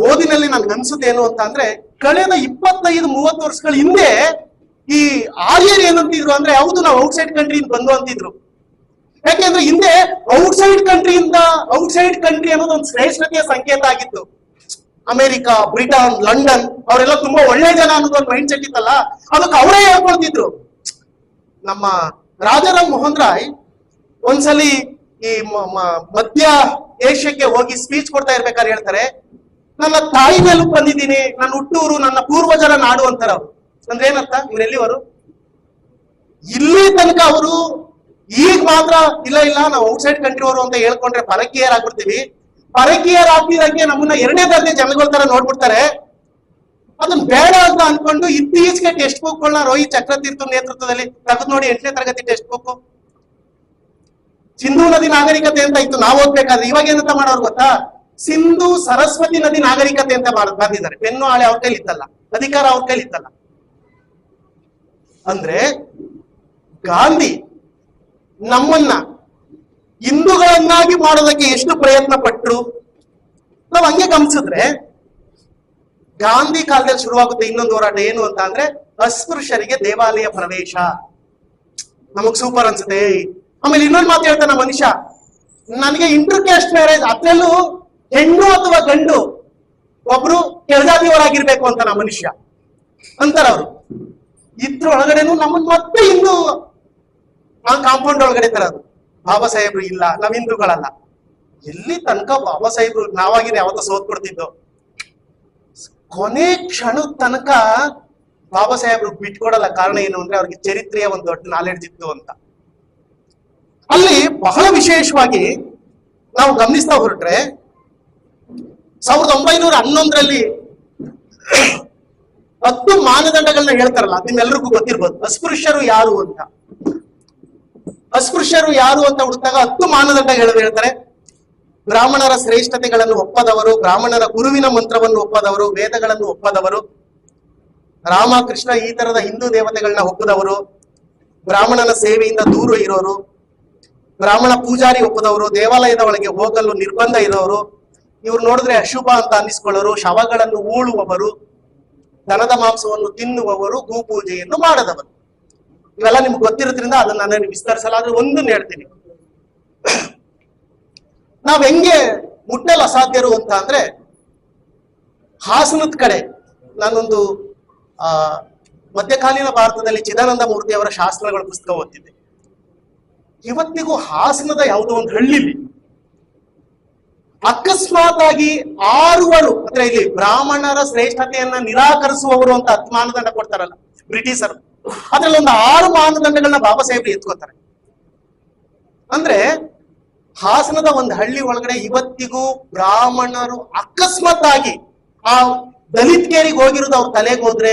S1: ಓದಿನಲ್ಲಿ ನನ್ಗೆ ಅನ್ಸುತ್ತೇನು ಅಂತ ಅಂದ್ರೆ, ಕಳೆದ 25-30 ವರ್ಷಗಳ ಹಿಂದೆ ಈ ಆರ್ಯರು ಏನಂತಿದ್ರು ಅಂದ್ರೆ, ಹೌದು ನಾವು ಔಟ್ಸೈಡ್ ಕಂಟ್ರಿಯಿಂದ ಬಂದು ಅಂತಿದ್ರು. ಯಾಕೆಂದ್ರೆ ಹಿಂದೆ ಔಟ್ಸೈಡ್ ಕಂಟ್ರಿ ಅನ್ನೋದು ಒಂದು ಶ್ರೇಷ್ಠತೆಯ ಸಂಕೇತ ಆಗಿತ್ತು. ಅಮೆರಿಕ, ಬ್ರಿಟನ್, ಲಂಡನ್ ಅವರೆಲ್ಲ ತುಂಬಾ ಒಳ್ಳೆ ಜನ ಅನ್ನೋದು ಒಂದು ಮೈಂಡ್ ಸೆಟ್ ಇತ್ತಲ್ಲ, ಅದಕ್ಕೆ ಅವರೇ ಹೇಳ್ಕೊಳ್ತಿದ್ರು. ನಮ್ಮ ರಾಜಾರಾಮ್ ಮೋಹನ್ ರಾಯ್ ಒಂದ್ಸಲಿ ಈ ಮಧ್ಯ ಏಷ್ಯಾಕ್ಕೆ ಹೋಗಿ ಸ್ಪೀಚ್ ಕೊಡ್ತಾ ಇರ್ಬೇಕಾದ್ರೆ ಹೇಳ್ತಾರೆ, ನನ್ನ ತಾಯಿ ಮೇಲೂ ಬಂದಿದ್ದೀನಿ, ನನ್ನ ಹುಟ್ಟೂರು, ನನ್ನ ಪೂರ್ವಜರ ನಾಡು ಅಂತಾರೆ ಅವರು. ಅಂದ್ರೆ ಏನರ್ಥ? ಇವರೆಲ್ಲಿವರು ಇಲ್ಲಿ ತನಕ ಅವರು ಈಗ ಮಾತ್ರ ಇಲ್ಲ ನಾವು ಔಟ್ಸೈಡ್ ಕಂಟ್ರಿ ಅವರು ಅಂತ ಹೇಳ್ಕೊಂಡ್ರೆ ಪರಕೀಯರಾಗ್ಬಿಡ್ತೀವಿ. ಪರಕೀಯರಾಗ್ತಿದಂಗೆ ನಮ್ಮನ್ನ 2ನೇ ದರ್ಜೆ ಜನಗಳ ತರ ನೋಡ್ಬಿಡ್ತಾರೆ. ಅದನ್ನ ಬೇಡ ಅಂತ ಅನ್ಕೊಂಡು ಇತ್ತೀಚೆಗೆ ಟೆಕ್ಸ್ಟ್ ಬುಕ್ಗಳನ್ನ ರೋಹಿತ್ ಚಕ್ರತೀರ್ಥ ನೇತೃತ್ವದಲ್ಲಿ ತೆಗೆದು ನೋಡಿ. 8ನೇ ತರಗತಿ ಟೆಕ್ಸ್ಟ್ ಬುಕ್ ಸಿಂಧೂ ನದಿ ನಾಗರಿಕತೆ ಅಂತ ಇತ್ತು, ನಾವು ಓದ್ಬೇಕಾದ್ರೆ. ಇವಾಗ ಏನಂತ ಮಾಡೋರು ಗೊತ್ತಾ? ಸಿಂಧು ಸರಸ್ವತಿ ನದಿ ನಾಗರಿಕತೆ ಅಂತ ಬರ್ದಿದ್ದಾರೆ. ಪೆನ್ನು ಹಾಳೆ ಅವ್ರ ಕೈಲಿ ಇತ್ತಲ್ಲ, ಅಧಿಕಾರ ಅವ್ರ ಕೈಲಿ ಇತ್ತಲ್ಲ. ಅಂದ್ರೆ ಗಾಂಧಿ ನಮ್ಮನ್ನ ಹಿಂದೂಗಳನ್ನಾಗಿ ಮಾಡೋದಕ್ಕೆ ಎಷ್ಟು ಪ್ರಯತ್ನ ಪಟ್ರು ನಾವ್ ಹಂಗೆ ಗಮನಿಸಿದ್ರೆ, ಗಾಂಧಿ ಕಾಲದಲ್ಲಿ ಶುರುವಾಗುತ್ತೆ ಇನ್ನೊಂದು ಹೋರಾಟ. ಏನು ಅಂತ ಅಂದ್ರೆ, ಅಸ್ಪೃಶ್ಯರಿಗೆ ದೇವಾಲಯ ಪ್ರವೇಶ. ನಮಗ್ ಸೂಪರ್ ಅನ್ಸುತ್ತೆ. ಆಮೇಲೆ ಇನ್ನೊಂದು ಮಾತು ಹೇಳ್ತಾನೆ ಮನುಷ್ಯ, ನನಗೆ ಇಂಟರ್ ಕ್ಯಾಸ್ಟ್ ಮ್ಯಾರೇಜ್, ಅದ್ರಲ್ಲೂ ಹೆಣ್ಣು ಅಥವಾ ಗಂಡು ಒಬ್ರು ಕೆಳಜಾತಿಯವರಾಗಿರ್ಬೇಕು ಅಂತ ನಮ್ಮ ಮನುಷ್ಯ ಅಂತಾರ ಅವರು. ಇದ್ರೊಳಗಡೆನು ನಮ್ಮನ್ ಮತ್ತೆ ಹಿಂದೂ ಆ ಕಾಂಪೌಂಡ್ ಒಳಗಡೆ ತರೋದು. ಬಾಬಾ ಸಾಹೇಬ್ರು ಇಲ್ಲ, ನಾವ್ ಹಿಂದೂಗಳಲ್ಲ. ಎಲ್ಲಿ ತನಕ ಬಾಬಾ ಸಾಹೇಬ್ರು ನಾವಾಗಿನ ಯಾವತ್ತೋ ಸೋತ್ ಕೊಡ್ತಿದ್ದೋ, ಕೊನೆ ಕ್ಷಣದ ತನಕ ಬಾಬಾ ಸಾಹೇಬ್ರು ಬಿಟ್ಕೊಡಲ್ಲ. ಕಾರಣ ಏನು ಅಂದ್ರೆ, ಅವ್ರಿಗೆ ಚರಿತ್ರೆಯ ಒಂದು ದೊಡ್ಡ ನಾಲೆಡ್ಜ್ ಇತ್ತು ಅಂತ. ಅಲ್ಲಿ ಬಹಳ ವಿಶೇಷವಾಗಿ ನಾವು ಗಮನಿಸ್ತಾ ಹೊರಟ್ರೆ, 1911ರಲ್ಲಿ 10 ಮಾನದಂಡಗಳನ್ನ ಹೇಳ್ತಾರಲ್ಲ, ನಿಮ್ಮೆಲ್ರಿಗೂ ಗೊತ್ತಿರ್ಬೋದು. ಅಸ್ಪೃಶ್ಯರು ಯಾರು ಅಂತ ಹುಡುಕಾಗ 10 ಮಾನದಂಡ ಹೇಳ್ತಾರೆ. ಬ್ರಾಹ್ಮಣರ ಶ್ರೇಷ್ಠತೆಗಳನ್ನು ಒಪ್ಪದವರು, ಬ್ರಾಹ್ಮಣರ ಗುರುವಿನ ಮಂತ್ರವನ್ನು ಒಪ್ಪದವರು, ವೇದಗಳನ್ನು ಒಪ್ಪದವರು, ರಾಮ ಕೃಷ್ಣ ಈ ತರದ ಹಿಂದೂ ದೇವತೆಗಳನ್ನ ಒಪ್ಪದವರು, ಬ್ರಾಹ್ಮಣನ ಸೇವೆಯಿಂದ ದೂರ ಇರೋರು, ಬ್ರಾಹ್ಮಣ ಪೂಜಾರಿ ಒಪ್ಪದವರು, ದೇವಾಲಯದ ಒಳಗೆ ಹೋಗಲು ನಿರ್ಬಂಧ ಇರೋರು, ಇವ್ರು ನೋಡಿದ್ರೆ ಅಶುಭ ಅಂತ ಅನ್ನಿಸ್ಕೊಳ್ಳೋರು, ಶವಗಳನ್ನು ಊಳುವವರು, ದನದ ಮಾಂಸವನ್ನು ತಿನ್ನುವವರು, ಗೋಪೂಜೆಯನ್ನು ಮಾಡದವರು. ಇವೆಲ್ಲ ನಿಮ್ಗೆ ಗೊತ್ತಿರೋದ್ರಿಂದ ಅದನ್ನ ನಾನು ವಿಸ್ತರಿಸಲಾದ್ರೆ ಒಂದನ್ನು ಹೇಳ್ತೀನಿ. ನಾವ್ ಹೆಂಗೆ ಮುಟ್ಟಲು ಅಸಾಧ್ಯರು ಅಂತ ಅಂದ್ರೆ, ಹಾಸನದ ಕಡೆ ನಾನೊಂದು ಮಧ್ಯಕಾಲೀನ ಭಾರತದಲ್ಲಿ ಚಿದಾನಂದ ಮೂರ್ತಿ ಅವರ ಶಾಸ್ತ್ರಗಳ ಪುಸ್ತಕ ಓದ್ತಿದ್ದೆ. ಇವತ್ತಿಗೂ ಹಾಸನದ ಯಾವುದೋ ಒಂದು ಹಳ್ಳಿಲಿ ಅಕಸ್ಮಾತ್ ಆಗಿ 6 ಅಂದ್ರೆ ಇಲ್ಲಿ ಬ್ರಾಹ್ಮಣರ ಶ್ರೇಷ್ಠತೆಯನ್ನ ನಿರಾಕರಿಸುವವರು ಅಂತ 10 ಮಾನದಂಡ ಕೊಡ್ತಾರಲ್ಲ ಬ್ರಿಟಿಷರು, ಅದ್ರಲ್ಲಿ ಒಂದು 6 ಮಾನದಂಡಗಳನ್ನ ಬಾಬಾ ಸಾಹೇಬ್ರು ಎತ್ಕೋತಾರೆ. ಅಂದ್ರೆ ಹಾಸನದ ಒಂದು ಹಳ್ಳಿ ಒಳಗಡೆ ಇವತ್ತಿಗೂ ಬ್ರಾಹ್ಮಣರು ಅಕಸ್ಮಾತ್ ಆಗಿ ಆ ದಲಿತ್ ಕೇರಿಗೆ ಹೋಗಿರೋದು ಅವ್ರ ತಲೆಗೆ ಹೋದ್ರೆ,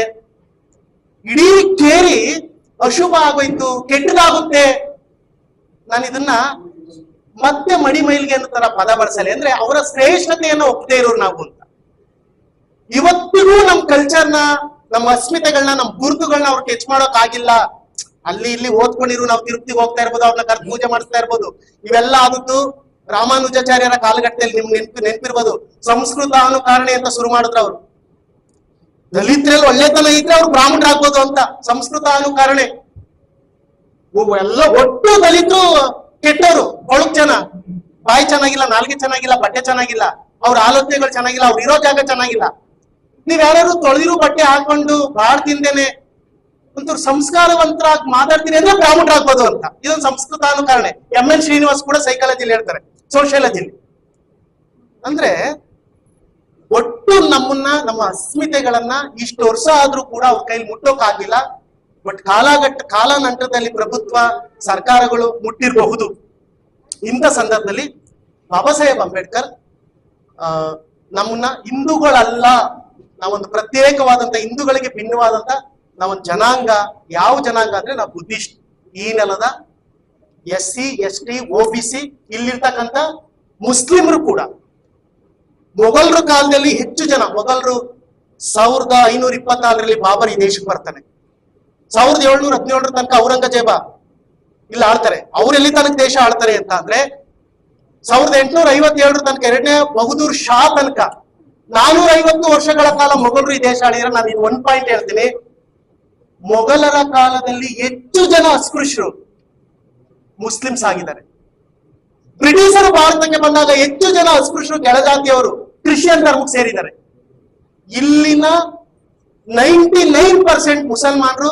S1: ಇಡೀ ಕೇರಿ ಅಶುಭ ಆಗೋಯ್ತು, ಕೆಟ್ಟದಾಗುತ್ತೆ, ನಾನು ಇದನ್ನ ಮತ್ತೆ ಮಡಿ ಮೈಲ್ಗೆ ಅನ್ನೋ ತರ ಪದ ಬಳಸಲಿ. ಅಂದ್ರೆ ಅವರ ಶ್ರೇಷ್ಠತೆಯನ್ನ ಒಪ್ಪದೇ ಇರೋರು ನಾವು ಅಂತ. ಇವತ್ತಿಗೂ ನಮ್ ಕಲ್ಚರ್ನ, ನಮ್ಮ ಅಸ್ಮಿತೆಗಳನ್ನ, ನಮ್ಮ ಗುರುತುಗಳನ್ನ ಅವ್ರು ಟಚ್ ಮಾಡೋಕ್ ಆಗಿಲ್ಲ. ಅಲ್ಲಿ ಇಲ್ಲಿ ಓದ್ಕೊಂಡಿರು, ನಾವು ತಿರುಪ್ತಿಗೆ ಹೋಗ್ತಾ ಇರ್ಬೋದು, ಅವ್ರನ್ನ ಕರೆದು ಪೂಜೆ ಮಾಡಿಸ್ತಾ ಇರ್ಬೋದು. ಇವೆಲ್ಲ ಆದದ್ದು ರಾಮಾನುಜಾಚಾರ್ಯರ ಕಾಲಘಟ್ಟದಲ್ಲಿ. ನಿಮ್ಗೆ ನೆನ್ಪಿರ್ಬೋದು, ಸಂಸ್ಕೃತ ಅನುಕಾರಣೆ ಅಂತ ಶುರು ಮಾಡಿದ್ರು ಅವರು. ದಲಿತರಲ್ಲಿ ಒಳ್ಳೆತನ ಇದ್ರೆ ಅವ್ರು ಬ್ರಾಹ್ಮಣರಾಗ್ಬೋದು ಅಂತ ಸಂಸ್ಕೃತ ಅನುಕಾರಣೆ. ಎಲ್ಲ ಒಟ್ಟು ದಲಿತರು ಕೆಟ್ಟವರು, ಒಳಗ್ ಜನ, ಬಾಯಿ ಚೆನ್ನಾಗಿಲ್ಲ, ನಾಲ್ಗೆ ಚೆನ್ನಾಗಿಲ್ಲ, ಬಟ್ಟೆ ಚೆನ್ನಾಗಿಲ್ಲ, ಅವ್ರ ಆಲೋಚನೆಗಳು ಚೆನ್ನಾಗಿಲ್ಲ, ಅವ್ರು ಇರೋ ಜಾಗ ಚೆನ್ನಾಗಿಲ್ಲ. ನೀವ್ ಯಾರು ತೊಳೆದಿರೋ ಬಟ್ಟೆ ಹಾಕೊಂಡು ಬಾಳ್ ತಿಂದೇನೆ ಒಂಚೂರು ಸಂಸ್ಕಾರವಂತರಾಗಿ ಮಾತಾಡ್ತೀನಿ ಅಂದ್ರೆ ಬ್ರಾಹ್ಮಣರಾಗ್ಬೋದು ಅಂತ. ಇದೊಂದು ಸಂಸ್ಕೃತ ಅನುಕರಣೆ. MN ಶ್ರೀನಿವಾಸ್ ಕೂಡ ಸೈಕಾಲಜಿಲಿ ಹೇಳ್ತಾರೆ, ಸೋಷಿಯಾಲಜಿಲಿ. ಅಂದ್ರೆ ಒಟ್ಟು ನಮ್ಮನ್ನ, ನಮ್ಮ ಅಸ್ಮಿತೆಗಳನ್ನ ಇಷ್ಟು ವರ್ಷ ಆದ್ರೂ ಕೂಡ ಅವ್ರ ಕೈಲಿ ಮುಟ್ಟೋಕಾಗಿಲ್ಲ. ಬಟ್ ಕಾಲಾನಂತರದಲ್ಲಿ ಪ್ರಭುತ್ವ ಸರ್ಕಾರಗಳು ಮುಟ್ಟಿರಬಹುದು. ಇಂಥ ಸಂದರ್ಭದಲ್ಲಿ ಬಾಬಾ ಸಾಹೇಬ್ ಅಂಬೇಡ್ಕರ್ ನಮ್ಮನ್ನ ಹಿಂದೂಗಳಲ್ಲ, ನಾವೊಂದು ಪ್ರತ್ಯೇಕವಾದಂತ ಹಿಂದೂಗಳಿಗೆ ಭಿನ್ನವಾದಂತ ನಾವೊಂದು ಜನಾಂಗ. ಯಾವ ಜನಾಂಗ ಅಂದ್ರೆ ನಾವು ಬುದ್ಧಿಸ್ಟ್. ಈ ನೆಲದ SC ST OBC ಇಲ್ಲಿರ್ತಕ್ಕಂಥ ಮುಸ್ಲಿಮರು ಕೂಡ ಮೊಘಲರ ಕಾಲದಲ್ಲಿ ಹೆಚ್ಚು ಜನ, ಮೊಘಲರು 1524ರಲ್ಲಿ ಬಾಬರ್ ಈ ದೇಶಕ್ಕೆ ಬರ್ತಾನೆ. 1717ರ ತನಕ ಔರಂಗಜೇಬ ಇಲ್ಲಿ ಆಳ್ತಾರೆ. ಅವ್ರೆಲ್ಲಿ ತನಕ ದೇಶ ಆಳ್ತಾರೆ ಅಂತ ಅಂದ್ರೆ 1857ರ ತನಕ ಎರಡನೇ ಬಹದ್ದೂರ್ ಶಾ ತನಕ 450 ವರ್ಷಗಳ ಕಾಲ ಮೊಘಲರು ಈ ದೇಶ ಆಳಿದ್ರೆ. ನಾನು ಇದು 1 ಪಾಯಿಂಟ್ ಹೇಳ್ತೀನಿ. ಮೊಘಲರ ಕಾಲದಲ್ಲಿ ಹೆಚ್ಚು ಜನ ಅಸ್ಪೃಶ್ಯರು ಮುಸ್ಲಿಮ್ಸ್ ಆಗಿದ್ದಾರೆ. ಬ್ರಿಟಿಷರು ಭಾರತಕ್ಕೆ ಬಂದಾಗ ಹೆಚ್ಚು ಜನ ಅಸ್ಪೃಶ್ಯರು ಕೆಳಜಾತಿಯವರು ಕ್ರಿಶ್ಚಿಯನ್ ಧರ್ಮಕ್ಕೆ ಸೇರಿದ್ದಾರೆ. ಇಲ್ಲಿನ 99% ಮುಸಲ್ಮಾನರು,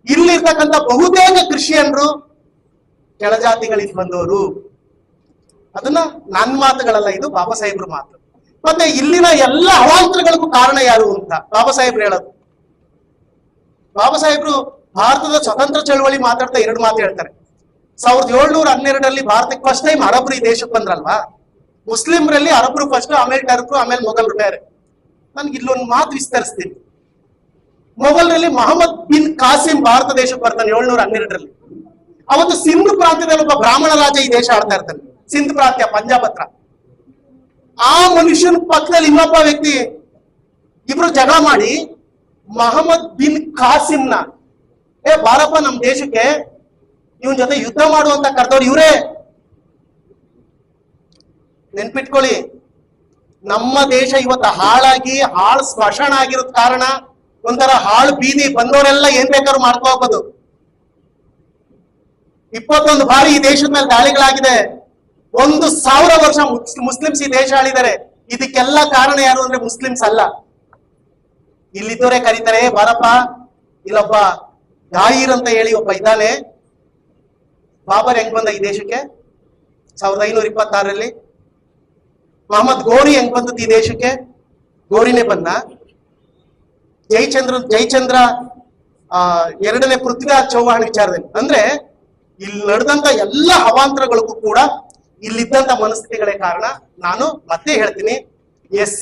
S1: ಇಲ್ಲಿರ್ತಕ್ಕಂಥ ಬಹುತೇಕ ಕ್ರಿಶ್ಚಿಯನ್ರು ಕೆಳಜಾತಿಗಳಿಂದ ಬಂದವರು. ಅದನ್ನ ನನ್ನ ಮಾತುಗಳಲ್ಲ, ಇದು ಬಾಬಾ ಸಾಹೇಬ್ರ ಮಾತು. ಮತ್ತೆ ಇಲ್ಲಿನ ಎಲ್ಲ ಅವಾಂತರಗಳಿಗೂ ಕಾರಣ ಯಾರು ಅಂತ ಬಾಬಾ ಸಾಹೇಬ್ರು ಹೇಳೋದು. ಬಾಬಾ ಸಾಹೇಬ್ರು ಭಾರತದ ಸ್ವತಂತ್ರ ಚಳವಳಿ ಮಾತಾಡ್ತಾ 2 ಮಾತು ಹೇಳ್ತಾರೆ. 1712ರಲ್ಲಿ ಭಾರತಕ್ಕೆ ಫಸ್ಟ್ ಟೈಮ್ ಅರಬ್ರು ಈ ದೇಶಕ್ಕೆ ಬಂದ್ರಲ್ವಾ. ಮುಸ್ಲಿಮ್ರಲ್ಲಿ ಅರಬ್ರು ಫಸ್ಟ್, ಆಮೇಲೆ ಟರ್ಕ್ರು, ಆಮೇಲೆ ಮೊಘಲರು ಬೇರೆ. ನನ್ಗೆ ಇಲ್ಲೊಂದು ಮಾತು ವಿಸ್ತರಿಸ್ತೀನಿ. ಮೊಘಲರಲ್ಲಿ ಮೊಹಮ್ಮದ್ ಬಿನ್ ಕಾಸಿಂ ಭಾರತ ದೇಶಕ್ಕೆ ಬರ್ತಾನೆ 712ರಲ್ಲಿ. ಅವತ್ತು ಸಿಂಧ್ ಪ್ರಾಂತ್ಯದಲ್ಲಿ ಒಬ್ಬ ಬ್ರಾಹ್ಮಣ ರಾಜ ಈ ದೇಶ ಆಳ್ತಾ ಇರ್ತಾನೆ. ಸಿಂಧ್ ಪ್ರಾಂತ್ಯ, ಪಂಜಾಬ್ ಹತ್ರ. ಆ ಮನುಷ್ಯನ ಪಕ್ಕದಲ್ಲಿ ಇನ್ನೊಬ್ಬ ವ್ಯಕ್ತಿ, ಇಬ್ರು ಜಗಳ ಮಾಡಿ ಮೊಹಮ್ಮದ್ ಬಿನ್ ಕಾಸಿಂನ ಬಾರಪ್ಪ ನಮ್ ದೇಶಕ್ಕೆ, ಇವನ್ ಜೊತೆ ಯುದ್ಧ ಮಾಡುವಂತ ಕರೆದವ್ರು ಇವರೇ. ನೆನ್ಪಿಟ್ಕೊಳ್ಳಿ, ನಮ್ಮ ದೇಶ ಇವತ್ತು ಹಾಳಾಗಿ ಸ್ಮಶಾನ ಆಗಿರೋದ್ ಕಾರಣ ಒಂಥರ ಹಾಳು ಬೀದಿ. ಬಂದವರೆಲ್ಲ ಏನ್ ಬೇಕಾದ್ರೂ ಮಾಡ್ಕೊ ಹೋಗೋದು. 21 ಬಾರಿ ಈ ದೇಶದ ಮೇಲೆ ದಾಳಿಗಳಾಗಿದೆ. 1000 ವರ್ಷ ಮುಸ್ಲಿಮ್ಸ್ ಈ ದೇಶ ಆಳಿದ್ದಾರೆ. ಇದಕ್ಕೆಲ್ಲ ಕಾರಣ ಯಾರು ಅಂದ್ರೆ ಮುಸ್ಲಿಮ್ಸ್ ಅಲ್ಲ. ಇಲ್ಲಿದ್ದವರೇ ಕರೀತಾರೆ, ಬಾರಪ್ಪ ಇಲ್ಲೊಬ್ಬ ಗಾಯಿರ್ ಅಂತ ಹೇಳಿ ಒಬ್ಬ ಇದ್ದಾನೆ. ಬಾಬರ್ ಹೆಂಗ್ ಬಂದ ಈ ದೇಶಕ್ಕೆ 1526ರಲ್ಲಿ? ಮೊಹಮ್ಮದ್ ಗೋರಿ ಹೆಂಗ್ ಬಂದದ್ದು ಈ ದೇಶಕ್ಕೆ? ಗೋರಿನೇ ಬಂದ. ಜಯಚಂದ್ರ 2ನೇ ಪೃಥ್ವಿರಾಜ್ ಚೌಹಾಣ್ ವಿಚಾರದಲ್ಲಿ. ಅಂದ್ರೆ ಇಲ್ಲಿ ನಡೆದಂತ ಎಲ್ಲ ಅವಾಂತರಗಳಿಗೂ ಕೂಡ ಇಲ್ಲಿದ್ದಂತ ಮನಸ್ಥಿತಿಗಳೇ ಕಾರಣ. ನಾನು ಮತ್ತೆ ಹೇಳ್ತೀನಿ, SC